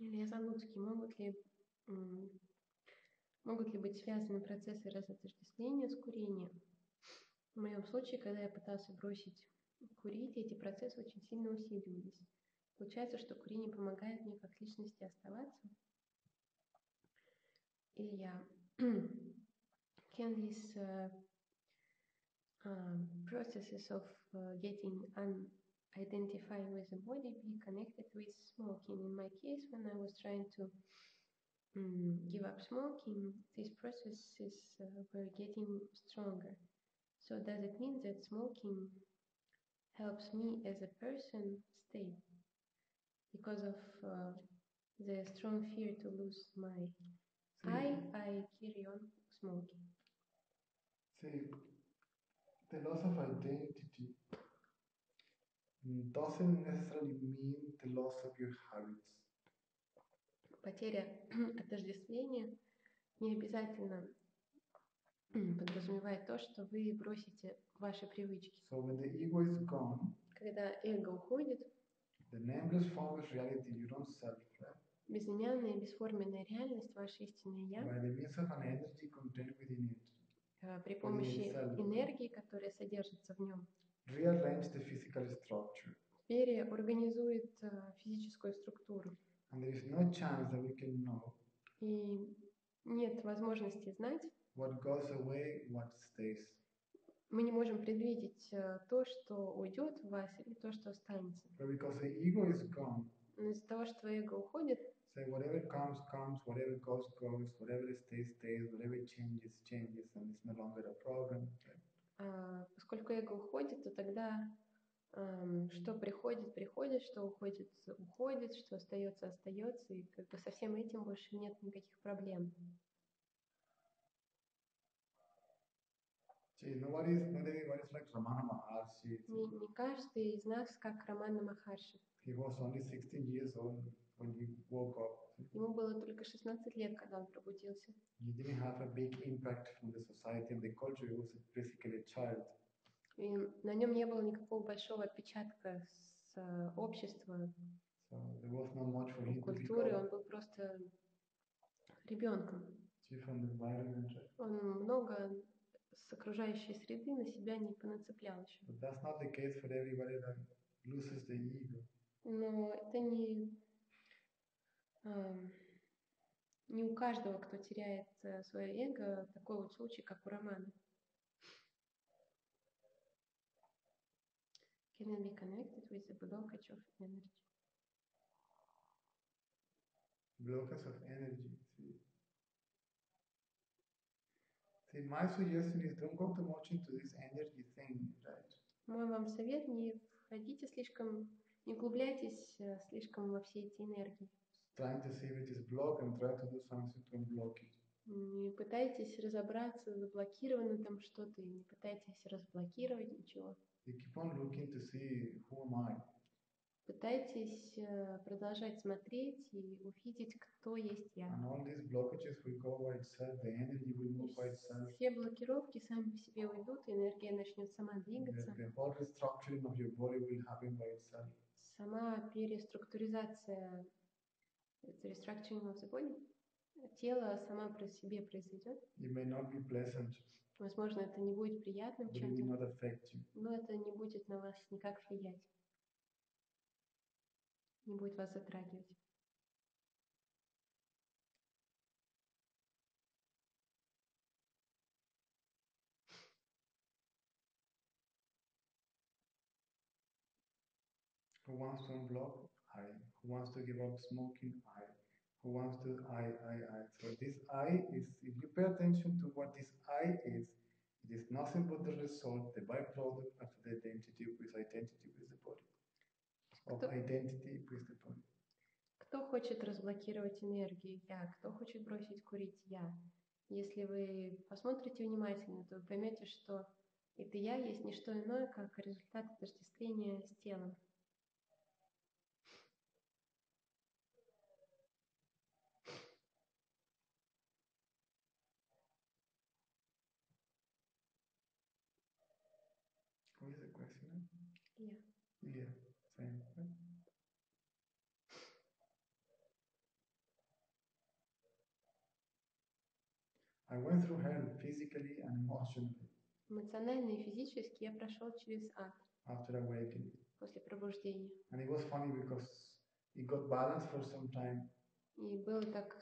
Илья Залуцкий, могут ли быть связаны процессы разотождествления с курением? В моем случае, когда я пытался бросить курить, эти процессы очень сильно усиливались. Получается, что курение помогает мне как личности оставаться. Илья, can these processes of getting unidentified with the body be connected with smoking? In my case, when I was trying to give up smoking, these processes were getting stronger. So does it mean that smoking helps me as a person stay because of the strong fear to lose my I carry on smoking. See, the loss of identity doesn't necessarily mean the loss of your habits. Потеря отождествления не обязательно подразумевает то, что вы бросите ваши привычки. So when the ego is gone, когда эго уходит, the nameless formless reality, you don't self, right? Безымянная и бесформенная реальность, ваше истинное я, By the means of an energy contained within it, при помощи энергии, которая содержится в нем, rearrange the physical structure. Переорганизует физическую структуру. And there is no chance that we can know. И нет возможности знать, what goes away, what stays. Мы не можем предвидеть то, что уйдет в вас, или то, что останется. But because the ego is gone, но из-за того, что эго уходит, say whatever comes, comes, whatever goes, goes, whatever stays, stays, whatever changes, changes, and it's no longer a problem. Поскольку эго уходит, то тогда что приходит, приходит, что уходит, уходит, что остается, остается, и как бы со всем этим больше нет никаких проблем. Not everybody is like Ramana Maharshi. Не каждый из нас как Рамана Махарши. He was only 16 years old when he woke up. Ему было только 16 лет, когда он пробудился. He didn't have a big impact from the society and the culture. He was basically a child. И на нем не было никакого большого отпечатка с общества, So there was not much for him культуры. to Он был просто ребенком. From the environment. Он много с окружающей среды на себя не понацеплял еще. But that's not the case for everybody that loses the ego. Но это не у каждого, кто теряет свое эго, такой вот случай, как у Романа. Can it be connected with the blockage of energy? Blockage of energy. See. See, my suggestion is don't go too much into this energy thing, right? Мой вам совет: не входите слишком, не углубляйтесь слишком во все эти энергии. Trying to see if it is blocked and try to do something to unblock it. Не пытайтесь разобраться, заблокировано там что-то, и не пытайтесь разблокировать ничего. You keep on looking to see who am I. Пытайтесь продолжать смотреть и увидеть, кто есть я. And all these blockages will go by itself, the energy will move by itself. Все блокировки сами по себе уйдут, и энергия начнет сама двигаться. The whole restructuring of your body will happen by itself. Сама переструктуризация, restructuring of the body, тело сама по себе произойдет. It may not be pleasant. Возможно, это не будет приятным чем-то, но это не будет на вас никак влиять, не будет вас затрагивать. Who wants to unblock? I. Who wants to give up smoking? I. Who wants to I. So this I is, if you pay attention to what this I is, it is nothing but the result, the byproduct of the identity with the body. Of identity with the body. Кто хочет разблокировать энергию? Я. Кто хочет бросить курить? Я. Если вы посмотрите внимательно, то вы поймете, что это я есть не что иное, как результат отождествления с телом. Who is the questioner? Yeah. Yeah, same. I went through hell physically and emotionally. Эмоционально и физически я прошел через ад. After awakening. После пробуждения. And it was funny because it got balanced for some time. И было так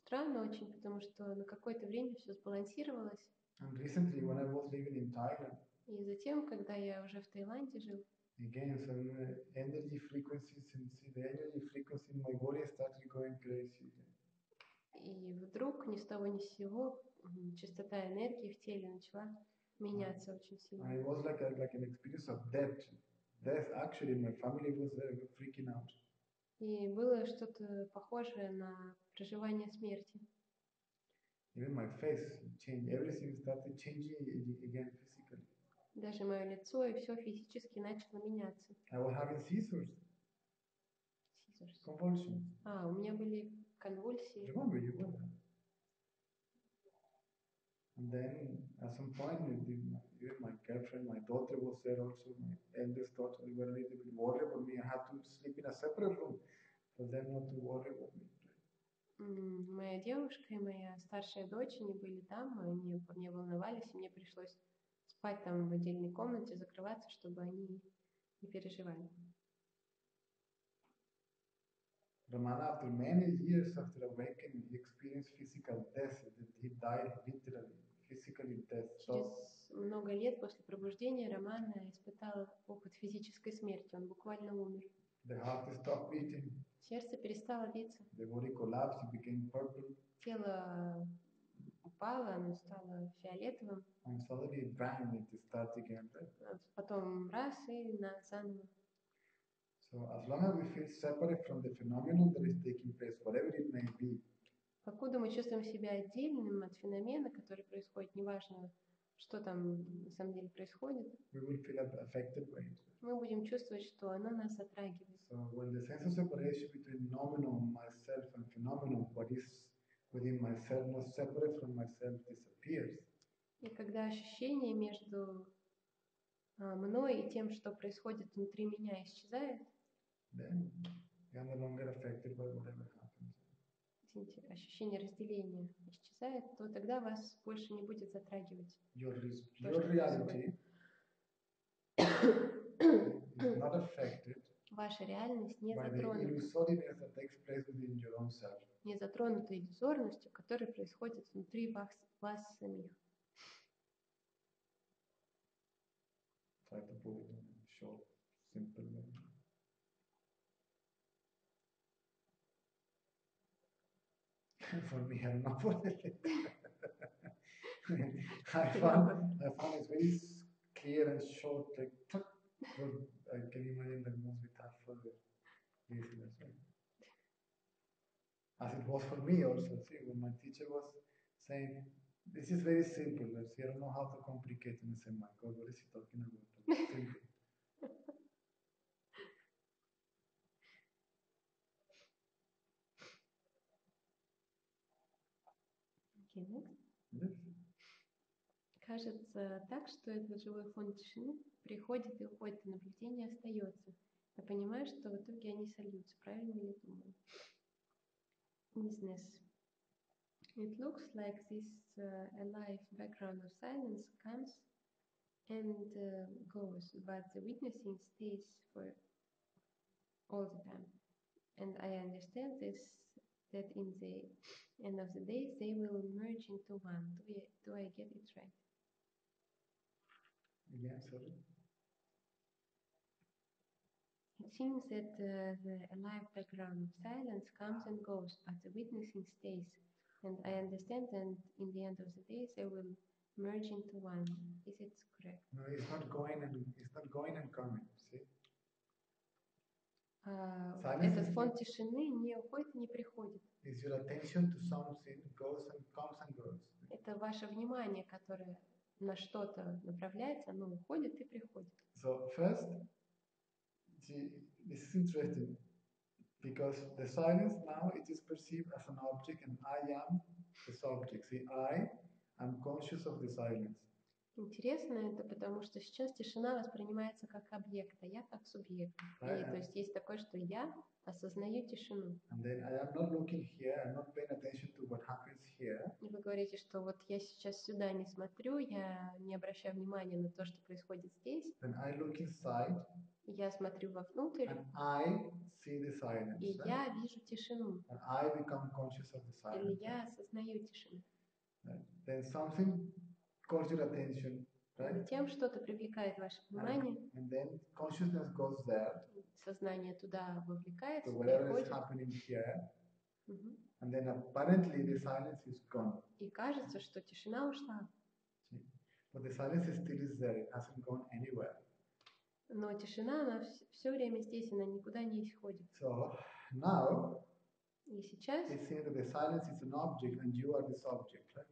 странно очень, потому что на какое-то время все сбалансировалось. And recently, when I was living in Thailand. И затем, когда я уже в Таиланде жил. Again, some energy frequencies, and see the energy frequency in my body started going crazy. И вдруг ни с того ни с сего частота энергии в теле начала меняться очень сильно. And it was like an experience of death. Death, actually, my family was freaking out. И было что-то похожее на проживание смерти. Even my face changed. Everything started changing again physically. Даже мое лицо и все физически начало меняться. I was having seizures. Convulsions. У меня были конвульсии. Remember, you were there. And then at some point, even my girlfriend, my daughter was there also. My eldest daughter, they were a little bit worried about me. I had to sleep in a separate room for them not to worry about me. Моя девушка и моя старшая дочь, они были там, они не волновались, и мне пришлось спать там в отдельной комнате, закрываться, чтобы они не переживали. Ramana, after many years after awakening, he experienced physical death. He died literally, physically death. Через много лет после пробуждения Романа испытал опыт физической смерти. Он буквально умер. The heart stopped beating. Сердце перестало биться. The body collapsed. It became purple. Тело упало, оно стало фиолетовым. And suddenly it bang, it started again. Потом раз и заново. So as long as we feel separate from the phenomenon that is taking place, whatever it may be. Покуда мы чувствуем себя отдельным от феномена, который происходит, неважно, что там на самом деле происходит, We will feel affected by it. Мы будем чувствовать, что оно нас затрагивает. So when the sense of separation between nominal myself and phenomenon, what is within myself, not separate from myself, disappears. И когда ощущение между мной и тем, что происходит внутри меня, исчезает, then you are no longer affected by whatever happens. Извините, ощущение разделения исчезает, то тогда вас больше не будет затрагивать. Your reality is not affected. Ваша реальность не by the затронута. illusoriness that takes place within your own self. Не затронута иллюзорностью, которая происходит внутри вас самих. Try to put it in a short, simple way. For me, I'm not putting it. I found it's very clear and short, like, I can imagine the moves without further listeners, right? As it was for me also. See, when my teacher was saying, this is very simple, let's see, I don't know how to complicate it. And I said, my God, what is he talking about? Like, simple. Okay, next. Yes. Кажется так, что этот живой фон тишины приходит и уходит, а наблюдение остается. Я понимаю, что в итоге они сольются. Правильно ли думаю? Business. It looks like this alive background of silence comes and goes, but the witnessing stays for all the time. And I understand this, that in the end of the day, they will merge into one. Do I get it right? Again, sorry. It seems that the alive background of silence comes and goes, but the witnessing stays. And I understand that in the end of the day, they will merge into one. Is it correct? No, it's not going and coming. See? Этот фон тишины не уходит и не приходит. Is your attention to something goes and comes and goes. Это ваше внимание, которое на что-то направляется, оно уходит и приходит. So first, this is interesting because the silence now it is perceived as an object and I am the subject. See, I am conscious of the silence. Интересно это, потому что сейчас тишина воспринимается как объект, а я как субъект. И, то есть есть такое, что я осознаю тишину. And then I am not looking here, I'm not paying attention to what happens here. И вы говорите, что вот я сейчас сюда не смотрю, я не обращаю внимания на то, что происходит здесь. Then I look inside. Я смотрю вовнутрь. And I see the silence. И я вижу тишину. And I become conscious of the silence. Или я осознаю тишину. Then something calls your attention, right? Затем что-то привлекает ваше внимание. And then consciousness goes there. Сознание туда вовлекается, So whatever приходит. is happening here. And then apparently the silence is gone. И кажется, что тишина ушла. But the silence still is there. It hasn't gone anywhere. Но тишина, она все время здесь, она никуда не исходит. So now, и сейчас it seems that the silence is an object and you are the subject, right?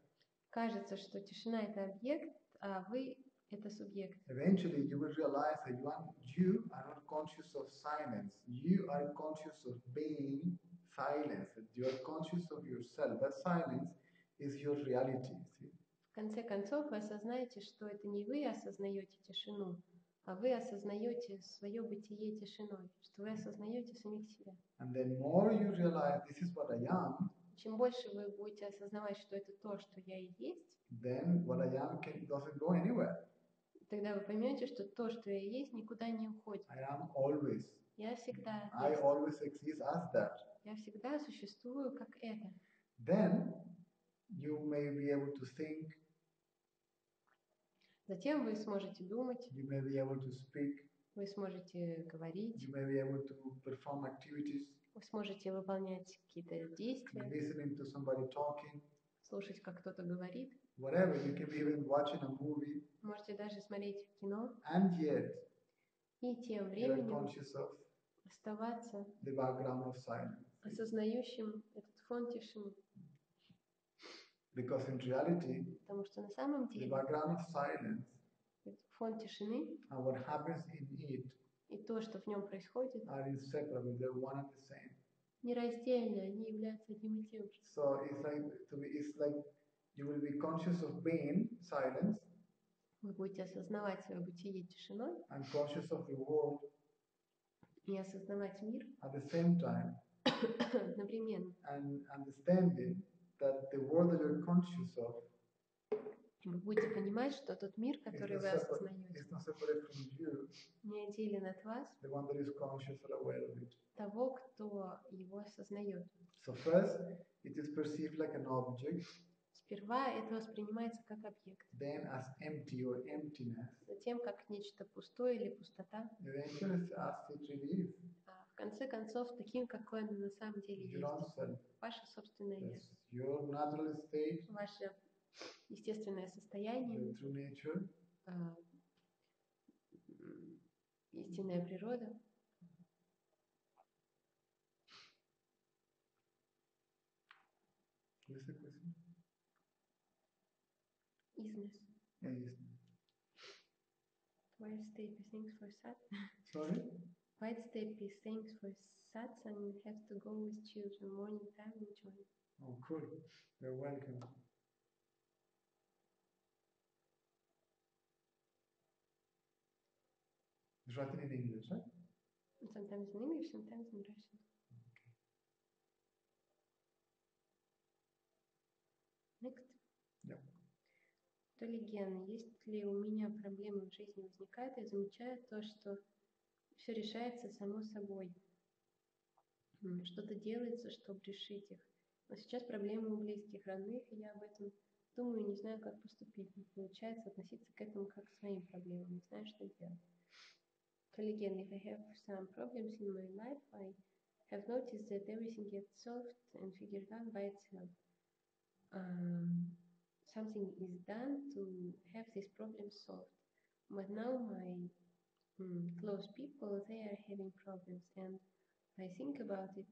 Кажется, что тишина это объект, а вы это субъект. Eventually, you will realize that you are not conscious of silence. You are conscious of being silence. That you are conscious of yourself. That silence is your reality. See? В конце концов, вы осознаете, что это не вы осознаете тишину, а вы осознаете свое бытие тишиной, что вы осознаете самих себя. And then more you realize this is what I am. Чем больше вы будете осознавать, что это то, что я и есть, then what I am doesn't go anywhere. Тогда вы поймете, что то, что я есть, никуда не уходит. I am always. Я всегда I есть. always exist as that. Я всегда существую как это. Then you may be able to think. Затем вы сможете думать. You may be able to speak. Вы сможете говорить. You may be able to perform activities. Вы сможете выполнять какие-то действия. Listening to somebody talking. Слушать, как кто-то говорит. Whatever, you can be even watching a movie. Можете даже смотреть кино. And yet, и тем временем of оставаться the background of silence. Осознающим этот фон тишины. Because in reality, потому что на самом деле the background of silence, фон тишины and what happens in it, и то, что в нем происходит, are inseparable. They're one and the same. Нераздельно, они являются одним и тем же. So it's like you will be conscious of being silence. Вы будете осознавать свое бытие тишиной. And conscious of the world. И осознавать мир. At the same time. Одновременно. And understanding that the world that you're conscious of. Вы будете понимать, что тот мир, который вы осознаете, не отделен от вас, того, кто его осознает. So first, it is perceived like an object. Сперва это воспринимается как объект. Then as empty or emptiness. Затем как нечто пустое или пустота. Eventually as it really is. А в конце концов, таким, какой он на самом деле есть. Ваше собственное я. Your natural state. Ваше естественное состояние, the true nature, истинная природа. What's the question? Isness. Yeah, isness. Wide steppe thanks for sat. Sorry? Wide steppe thanks for sats and have to go with children morning time and join. Oh, cool. You're welcome. It's written in English, right? Sometimes in English, sometimes in Russian. Next. Yeah. То ли Ген, есть ли у меня проблемы в жизни возникают, я замечаю то, что все решается само собой. Что-то делается, чтобы решить их. Но сейчас проблемы у близких, родных, и я об этом думаю и не знаю, как поступить. Не получается относиться к этому как к своим проблемам, не знаю, что делать. То ли Ген, if I have some problems in my life, I have noticed that everything gets solved and figured out by itself. Something is done to have this problem solved. But now my close people, they are having problems, and I think about it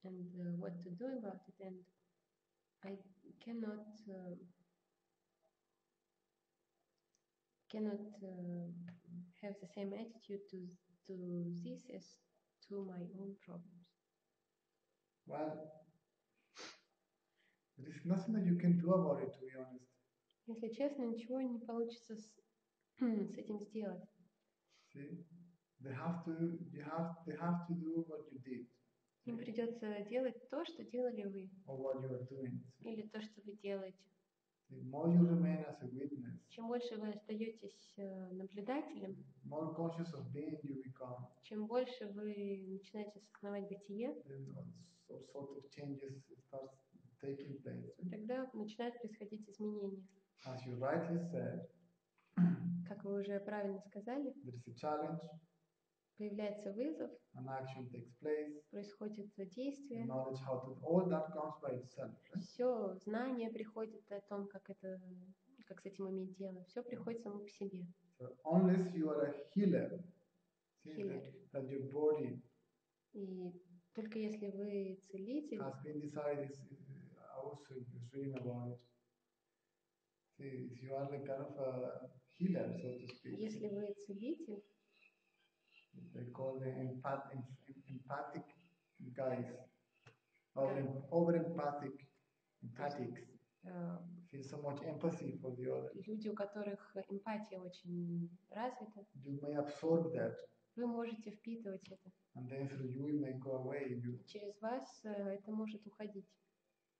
and what to do about it, and I cannot have the same attitude to this as to my own problems. Well, there is nothing that you can do about it, to be honest. Если честно, ничего не получится с этим сделать. See, they have to do what you did. Им придется делать то, что делали вы. Or what you are doing. Или то, что вы делаете. The more you remain as a witness, чем больше вы остаетесь наблюдателем, more conscious of being you become, чем больше вы начинаете осознавать бытие, then all sort of changes start taking place. Тогда начинают происходить изменения. As you rightly said, как вы уже правильно сказали, there is a challenge, появляется вызов, an action takes place, происходит действие, knowledge how to, all that comes by itself. Right? Все знание приходит о том, как с этим иметь дело. Все приходит само по себе. So unless you are a healer, Healer. That your body И только если вы целитель, has been decided, I was reading about it. See, if you are like kind of a healer, so to speak. Если вы целитель, they call the empathic guys, over empathic, feel so much empathy for the other. Люди, у которых эмпатия очень развита, you may absorb that. Вы можете впитывать это. And then through you it may go away. И через вас это может уходить.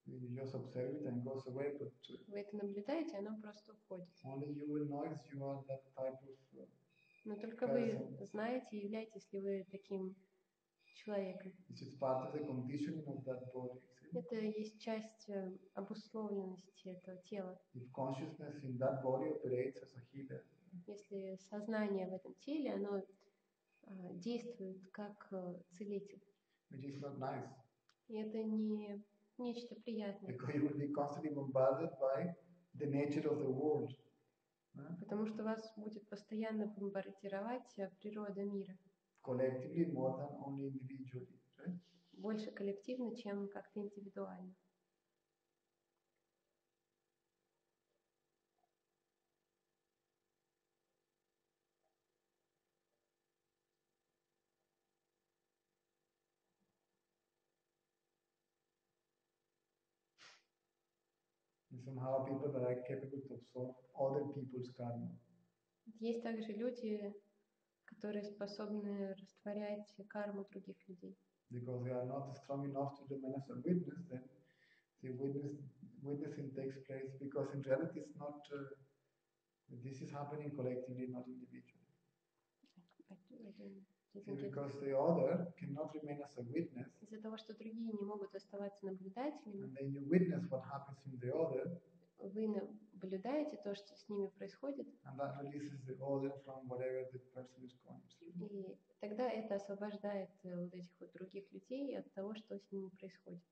You just observe it and goes away, but вы это наблюдаете, оно просто уходит. Only you will know if you are that type of Но только вы знаете, являетесь ли вы таким человеком. It's part of the conditioning of that body. Это есть часть обусловленности этого тела. If consciousness in that body operates as a healer, если сознание в этом теле, оно действует как целитель. Which is not nice. И это не нечто приятное. Because you will be constantly bombarded by the nature of the world. Потому что вас будет постоянно бомбардировать природа мира. Collectively more than only individually, right? Больше коллективно, чем как-то индивидуально. And somehow people that are capable to absorb other people's karma. Есть также люди, которые способны растворять карму других людей. Because they are not strong enough to remain as a witness, then the witnessing takes place because in reality it's not, this is happening collectively, not individually. Because the other cannot remain as a witness. Из-за того, что другие не могут оставаться наблюдателями. And then you witness what happens in the other. Вы наблюдаете то, что с ними происходит. And that releases the other from whatever the person is going through. И тогда это освобождает вот этих вот других людей от того, что с ними происходит.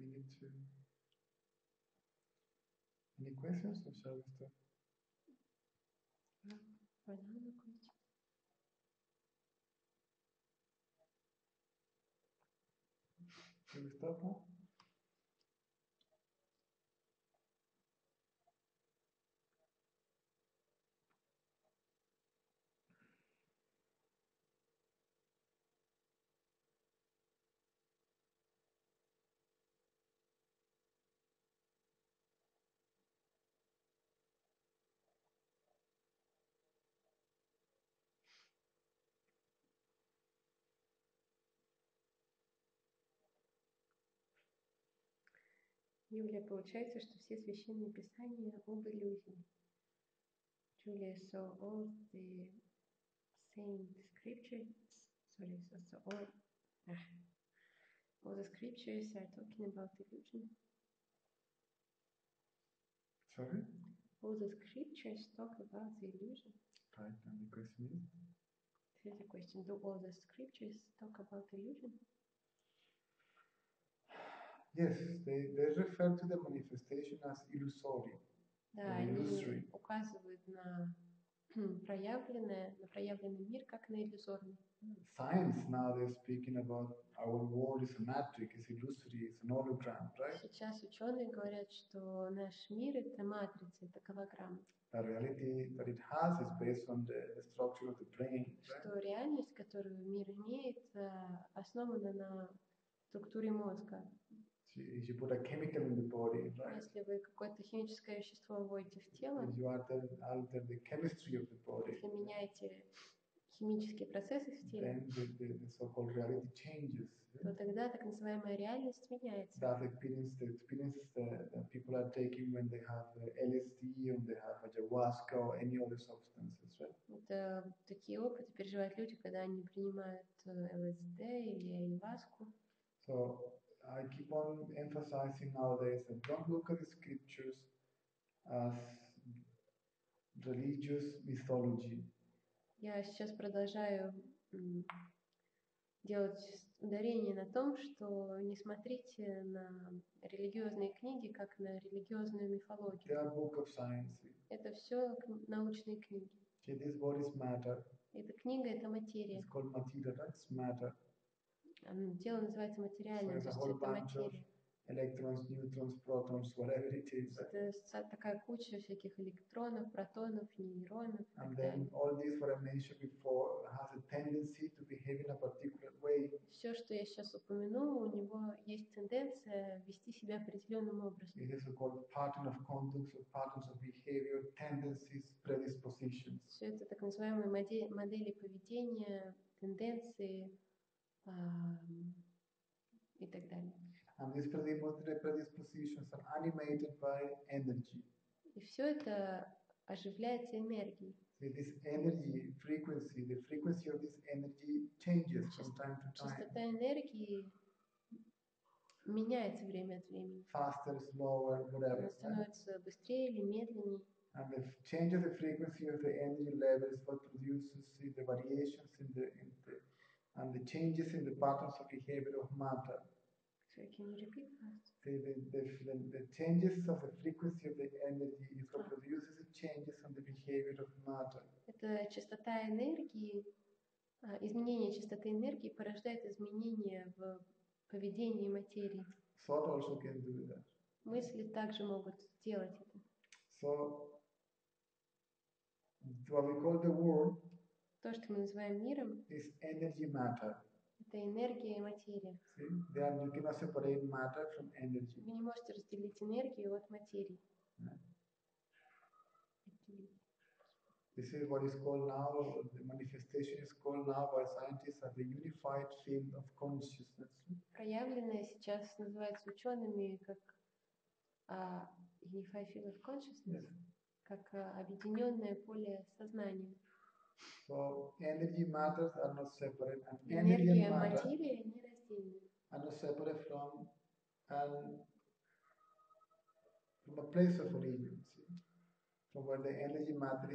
need to. Any questions or shall we start? For now, no question. Shall we start now? Юлия, получается, что все священные писания об иллюзии. Julia, so all the saint scriptures, sorry, so all the scriptures are talking about illusion. Sorry? All the scriptures talk about the illusion. Right, and the question is? Here's the question. Do all the scriptures talk about illusion? Yes, they refer to the manifestation as illusory. Да, они указывают на проявленный мир как на иллюзорный. Science now they're speaking about our world is a matrix, it's illusory, it's an hologram, right? Сейчас ученые говорят, что наш мир это матрица, это голограмма. The reality that it has is based on the structure of the brain. Что реальность, которую мир имеет, основана на структуре мозга. If you put a chemical in the body, right? Если вы какое-то химическое вещество вводите в тело, you alter the chemistry of the body. Если меняете химические процессы в теле, then the so-called reality changes. то тогда так называемая реальность меняется. That experience that people are taking when they have LSD, when they have ayahuasca or any other substances, right? Это такие опыты переживают люди, когда они принимают ЛСД или ayahuasку. So I keep on emphasizing nowadays that don't look at the scriptures as religious mythology. Я сейчас продолжаю делать ударение на том, что не смотрите на религиозные книги как на религиозную мифологию. They are book of science. Это все научные книги. See, this body is matter. Эта книга это материя. It's called materia, that's matter. Тело называется материальным, то есть это материя. Electrons, neutrons, protons, whatever it is. Это такая куча всяких электронов, протонов, нейронов. And then all this, what I mentioned before, has a tendency to behave in a particular way. Все, что я сейчас упомянула, у него есть тенденция вести себя определенным образом. It is called pattern of conduct, or patterns of behavior, tendencies, predispositions. Все это так называемые модели поведения, тенденции и так далее. And these predispositions are animated by energy. И все это оживляется энергией. So this energy frequency, the frequency of this energy changes from time to time. Частота энергии меняется время от времени. Faster, slower, whatever. Она становится быстрее или медленнее. And the change of the frequency of the energy level is what produces the variations and the changes in the patterns of behavior of matter. So can you repeat fast? The changes of the frequency of the energy is what produces the changes in the behavior of matter. Это частота энергии, изменение частоты энергии порождает изменения в поведении материи. Thought also can do that. Мысли также могут делать это. So, what we call the world, то, что мы называем миром, is energy matter. Это энергия и материя. See? Then you cannot separate matter from energy. Вы не можете разделить энергию от материи. This is what is called now, the manifestation is called now by scientists as the unified field of consciousness. Проявленное сейчас называется учеными как unified field of consciousness, как объединенное поле сознания. So energy matters are not separate, and energy energy and matter материя нераздельны. Are not separate from a place of origin. See? From where the energy matter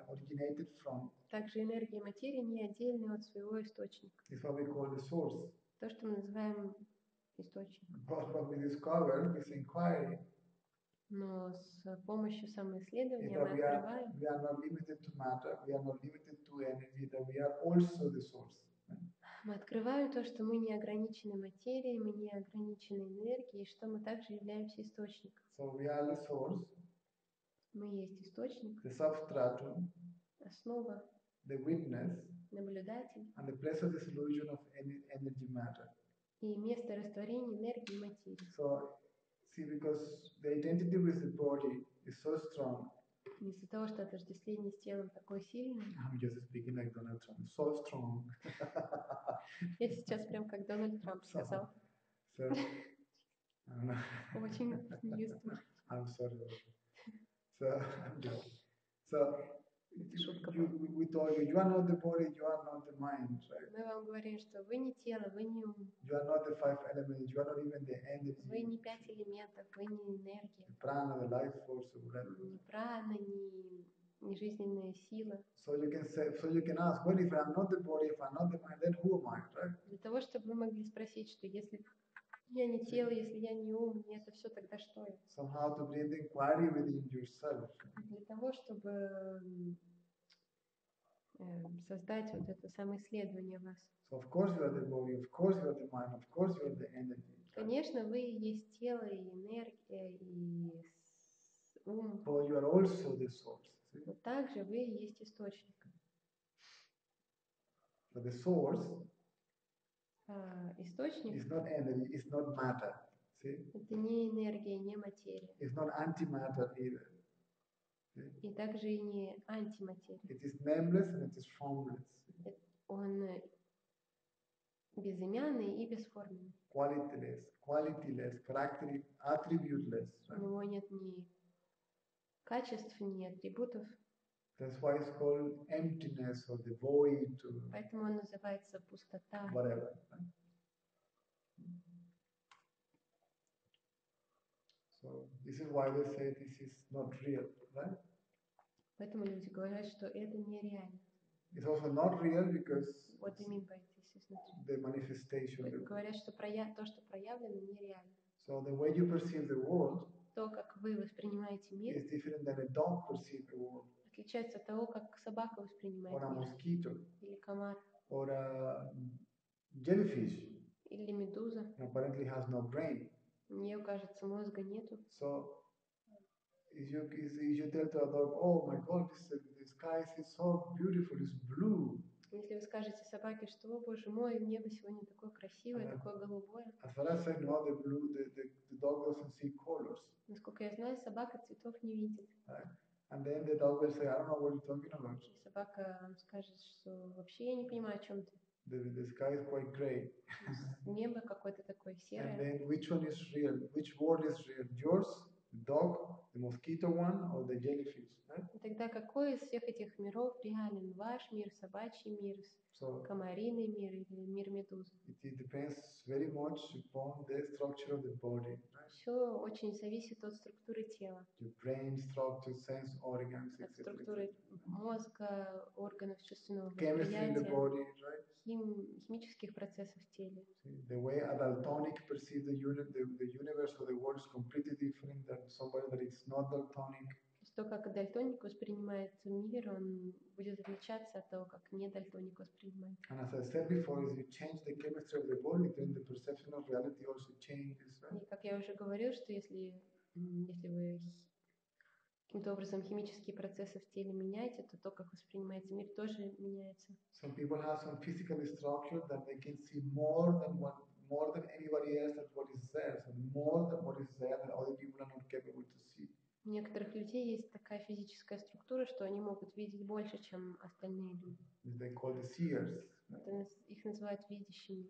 originated from. Также энергия и материя не отдельны от своего источника. It's what we call the source. То, что мы называем источник. But what we discovered with inquiry Но с помощью is самоисследования that мы открываем, we are not limited to matter, we are not limited to energy, that we are also the source. мы открываем то, что мы не ограничены материей, мы не ограничены энергией, что мы также являемся источником. So we are the source, Мы есть источник, the substratum, основа, the witness, наблюдатель and the place of dissolution of energy matter. и место растворения энергии и материи. So, see, because the identity with the body is so strong. Из-за того, что отождествление с телом такое сильное. I'm just speaking like Donald Trump. So strong. Я сейчас прям как Дональд Трамп сказал. So, I don't know. Очень не used to. I'm sorry. So, I'm joking. So, we told you, you are not the body, you are not the mind, right? Мы вам говорим, что вы не тело, вы не ум. You are not the 5 elements, you are not even the energy. Вы не 5 элементов, вы не энергия. The prana, the life force, or whatever. Ни прана, ни жизненная сила. So you can say, so you can ask, well, if I'm not the body, if I'm not the mind, then who am I, right? Для того, чтобы вы могли спросить, что если я не тело, если я не ум, не это все, тогда что я? Somehow to bring the inquiry within yourself. Для того, чтобы создать вот это самоисследование вас. So of course you are the body, of course you are the mind, of course you are the energy. Конечно, вы есть тело и энергия, и ум. But you are also the source. See? Но также вы есть источник. So the source Источник is not energy, it's not matter. See? Это не энергия, не материя. It's not antimatter either. See? И также и не антиматерия. It is nameless and it is formless. Он безымянный и бесформенный. Qualityless, attributeless. У него нет ни качеств, ни атрибутов. That's why it's called emptiness or the void. Поэтому он называется пустота. Whatever. Right? So this is why they say this is not real, right? Поэтому люди говорят, что это нереально. It's also not real because What do you mean by this is not real? the manifestation. Говорят, что то, что проявлено, нереально. So the way you perceive the world То, как вы воспринимаете мир, is different than a dog perceives the world. Отличается от того, как собака воспринимает Or a мир. mosquito. Или комар. Or a jellyfish. Или медуза. Apparently has no brain. У нее, кажется, мозга нету. So if you tell to a dog, oh my God, the sky is so beautiful, it's blue. Если вы скажете собаке, что, о боже мой, небо сегодня такое красивое, такое голубое. As far as I know, the dog doesn't see colors. Насколько я знаю, собака цветов не видит. Right? And then the dog will say, I don't know what you're talking about. И собака скажет, что вообще я не понимаю, о чем ты. The sky is quite gray. Небо какое-то такое серое. And then which one is real? Which world is real? Yours, the dog, the mosquito one, or the jellyfish? Right? И тогда какой из всех этих миров реален? Ваш мир, собачий мир, комариный мир или мир медузы? It depends very much upon the structure of the body. Right? Все очень зависит от структуры тела. Your brain structure, sense organs, От структуры мозга, органов чувственного chemistry in the восприятия, body, right? химических процессов в теле. See, the way a daltonic perceives the universe or the world is completely different than somebody that is not daltonic. То, как дальтоник воспринимает мир, он будет отличаться от того, как не дальтоник воспринимает. And as I said before, if you change the chemistry of the body, then the perception of reality also changes. Right? И как я уже говорил, что если вы каким-то образом химические процессы в теле меняете, то как воспринимается мир, тоже меняется. Some people have some physical structure that they can see more than anybody else that what is there. So more than what is there that other people are not capable to see. У некоторых людей есть такая физическая структура, что они могут видеть больше, чем остальные люди. They call the seers. Их называют видящими.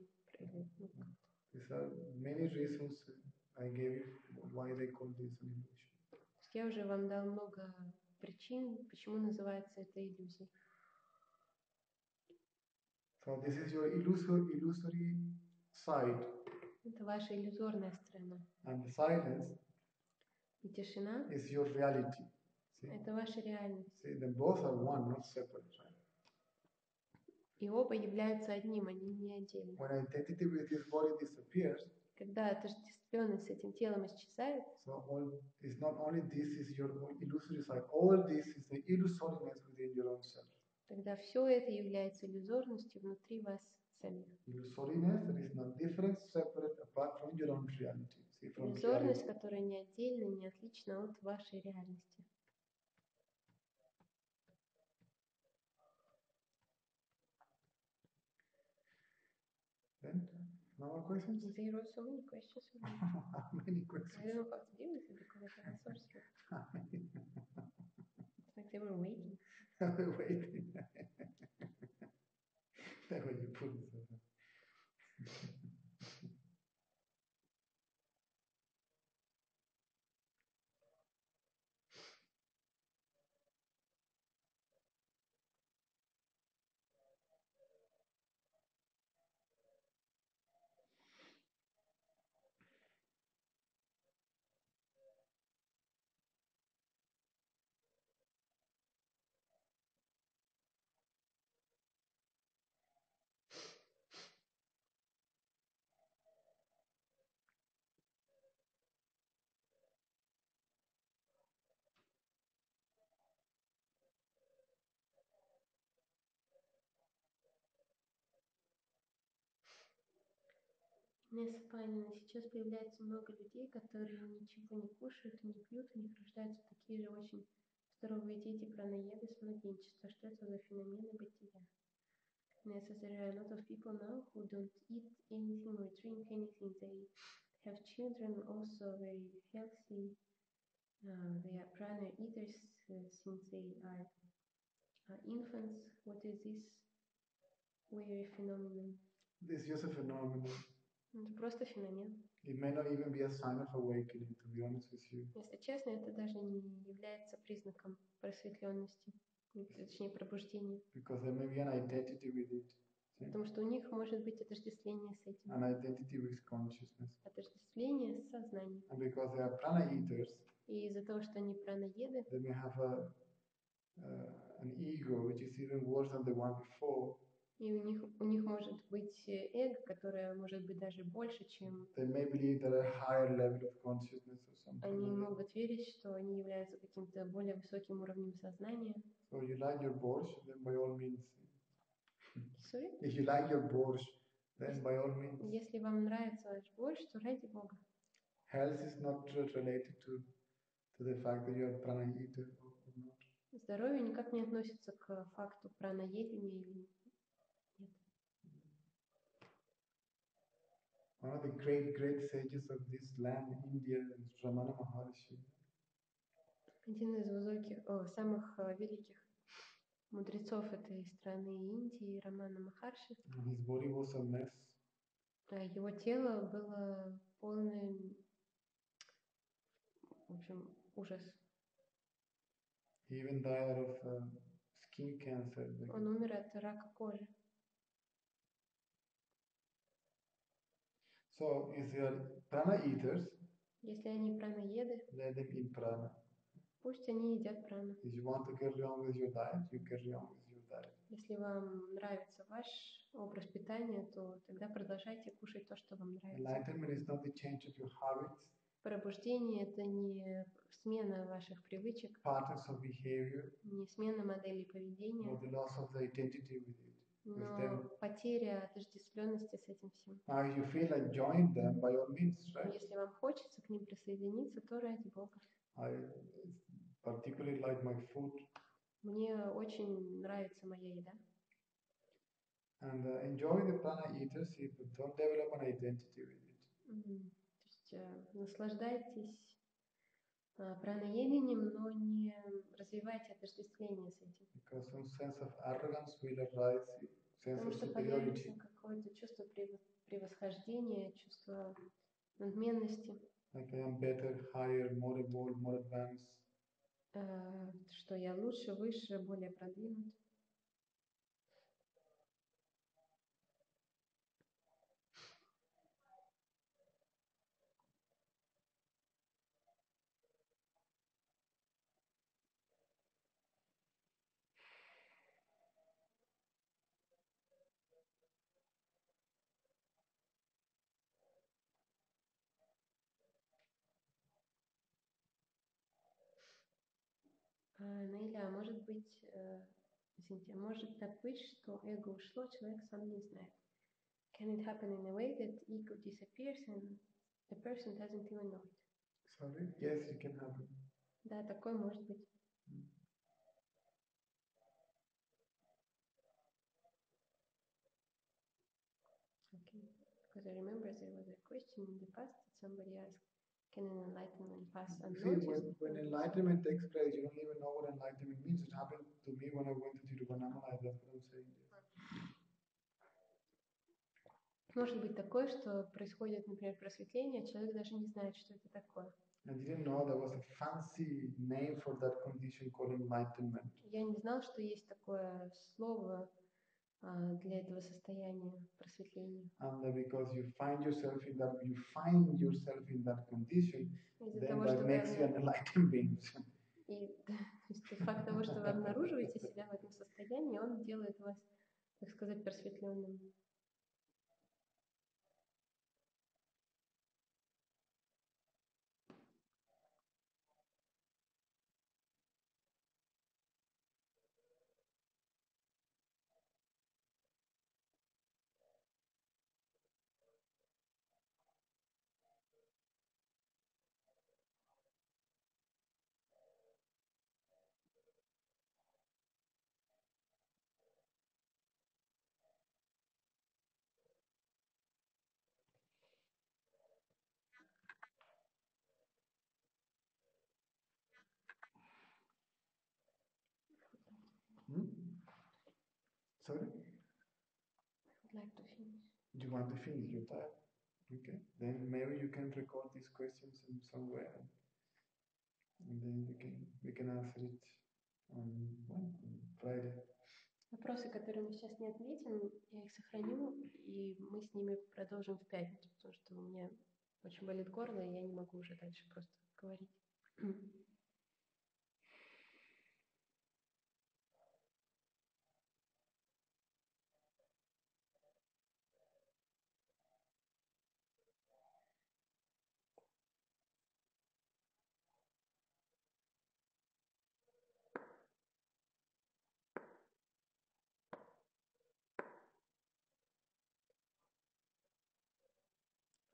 These are many reasons I gave you why they call this an illusion. Я уже вам дал много причин, почему называется это иллюзией. So this is your illusory side. Это ваша иллюзорная сторона. And the silence И тишина is your reality. See? Это ваша реальность. See, then both are one, not separate. Right? И оба являются одним, они не отдельны. When identity with this body disappears, Когда отождествленность с этим телом исчезает, so all is not only this is your own illusory side, all this is the illusoriness within your own self. тогда все это является иллюзорностью внутри вас самих. Illusoriness that is not different, separate, apart from your own reality. See, from Иллюзорность, reality. которая не отдельна, не отлична от вашей реальности. Then, no more questions? There were so many questions. How many questions? I don't know how to deal with it because I have a sore throat. It's like they were waiting. Waiting. That way you put it. Сейчас появляется много людей, которые ничего не кушают, не пьют, у них рождаются такие же очень здоровые дети, праноеды с младенчества. Что это за феномены бытия? So there are a lot of people now who don't eat anything or drink anything. They have children also very healthy. They are prana eaters since they are infants. What is this weird phenomenon? This is just a phenomenon. Это просто феномен. It may not even be a sign of awakening, to be honest with you. Если честно, это даже не является признаком просветленности, точнее пробуждения. Because there may be an identity with it. See? Потому что у них может быть отождествление с этим. An identity with consciousness. Отождествление с сознанием. And because they are prana eaters, и из-за того, что они праноеды, they may have an ego which is even worse than the one before. И у них может быть эго, которое может быть даже больше, чем... They may believe that a higher level of consciousness or something. Они могут верить, что они являются каким-то более высоким уровнем сознания. So you like your borscht, then by all means. Sorry? If you like your borscht, then by all means. Если вам нравится ваш борщ, то ради Бога. Health is not related to the fact that you are prana eater or not. Здоровье никак не относится к факту праноедения или нет. One of the great sages of this land, India, is Ramana Maharshi. Один из самых великих мудрецов этой страны Индии, Рамана Махарши. His body was a mess. Его тело было полным, в общем, ужас. He even died of skin cancer. Он умер от рака кожи. So, if they are prana eaters, если они праноеды, let them eat prana. Пусть они едят прану. If you want to carry on with your diet, you carry on with your diet. Если вам нравится ваш образ питания, то тогда продолжайте кушать то, что вам нравится. Enlightenment is not the change of your habits. Пробуждение – это не смена ваших привычек, patterns of behavior, не смена моделей поведения, or the loss of the identity with it. но потеря отождествленности с этим всем. Now, if you feel like join them, by all means, right? Если вам хочется к ним присоединиться, то ради Бога. I particularly like my food. Мне очень нравится моя еда. And enjoy the prana eaters, but don't develop an identity with it. То есть наслаждайтесь праноедением, но не развивайте отождествление с этим. Because some sense of arrogance will arise, sense Потому of что superiority. появится какое-то чувство превосхождения, чувство надменности. Like I am better, higher, more evolved, more advanced. Что я лучше, выше, более продвинут. Наиля, может быть, извините, может так быть, что эго ушло, человек сам не знает. Can it happen in a way that ego disappears and the person doesn't even know it? Sorry? Yes, it can happen. Да, такое может быть. Okay. Because I remember there was a question in the past that somebody asked, can an enlightenment pass unnoticed? See, when enlightenment takes place, you don't even know what enlightenment means. It happened to me when I went to Tiruvannamalai, that's what I'm saying. Может быть такое, что происходит, например, просветление, человек даже не знает, что это такое. I didn't know there was a fancy name for that condition called enlightenment. Я не знал, что есть такое слово для этого состояния просветления. And because you find yourself in that condition, then that makes you an enlightened being. И факт того, что вы обнаруживаете себя в этом состоянии, он делает вас, так сказать, просветленным. Sorry? I would like to finish. Do you want to finish your time? Okay. Then maybe you can record these questions in somewhere, and then we can answer it on Friday. Вопросы, которые мы сейчас не ответим, я их сохраню, и мы с ними продолжим в пятницу, потому что у меня очень болит горло, и я не могу уже дальше просто говорить.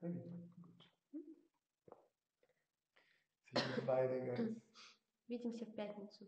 Very good. See you Friday, guys. Увидимся в пятницу.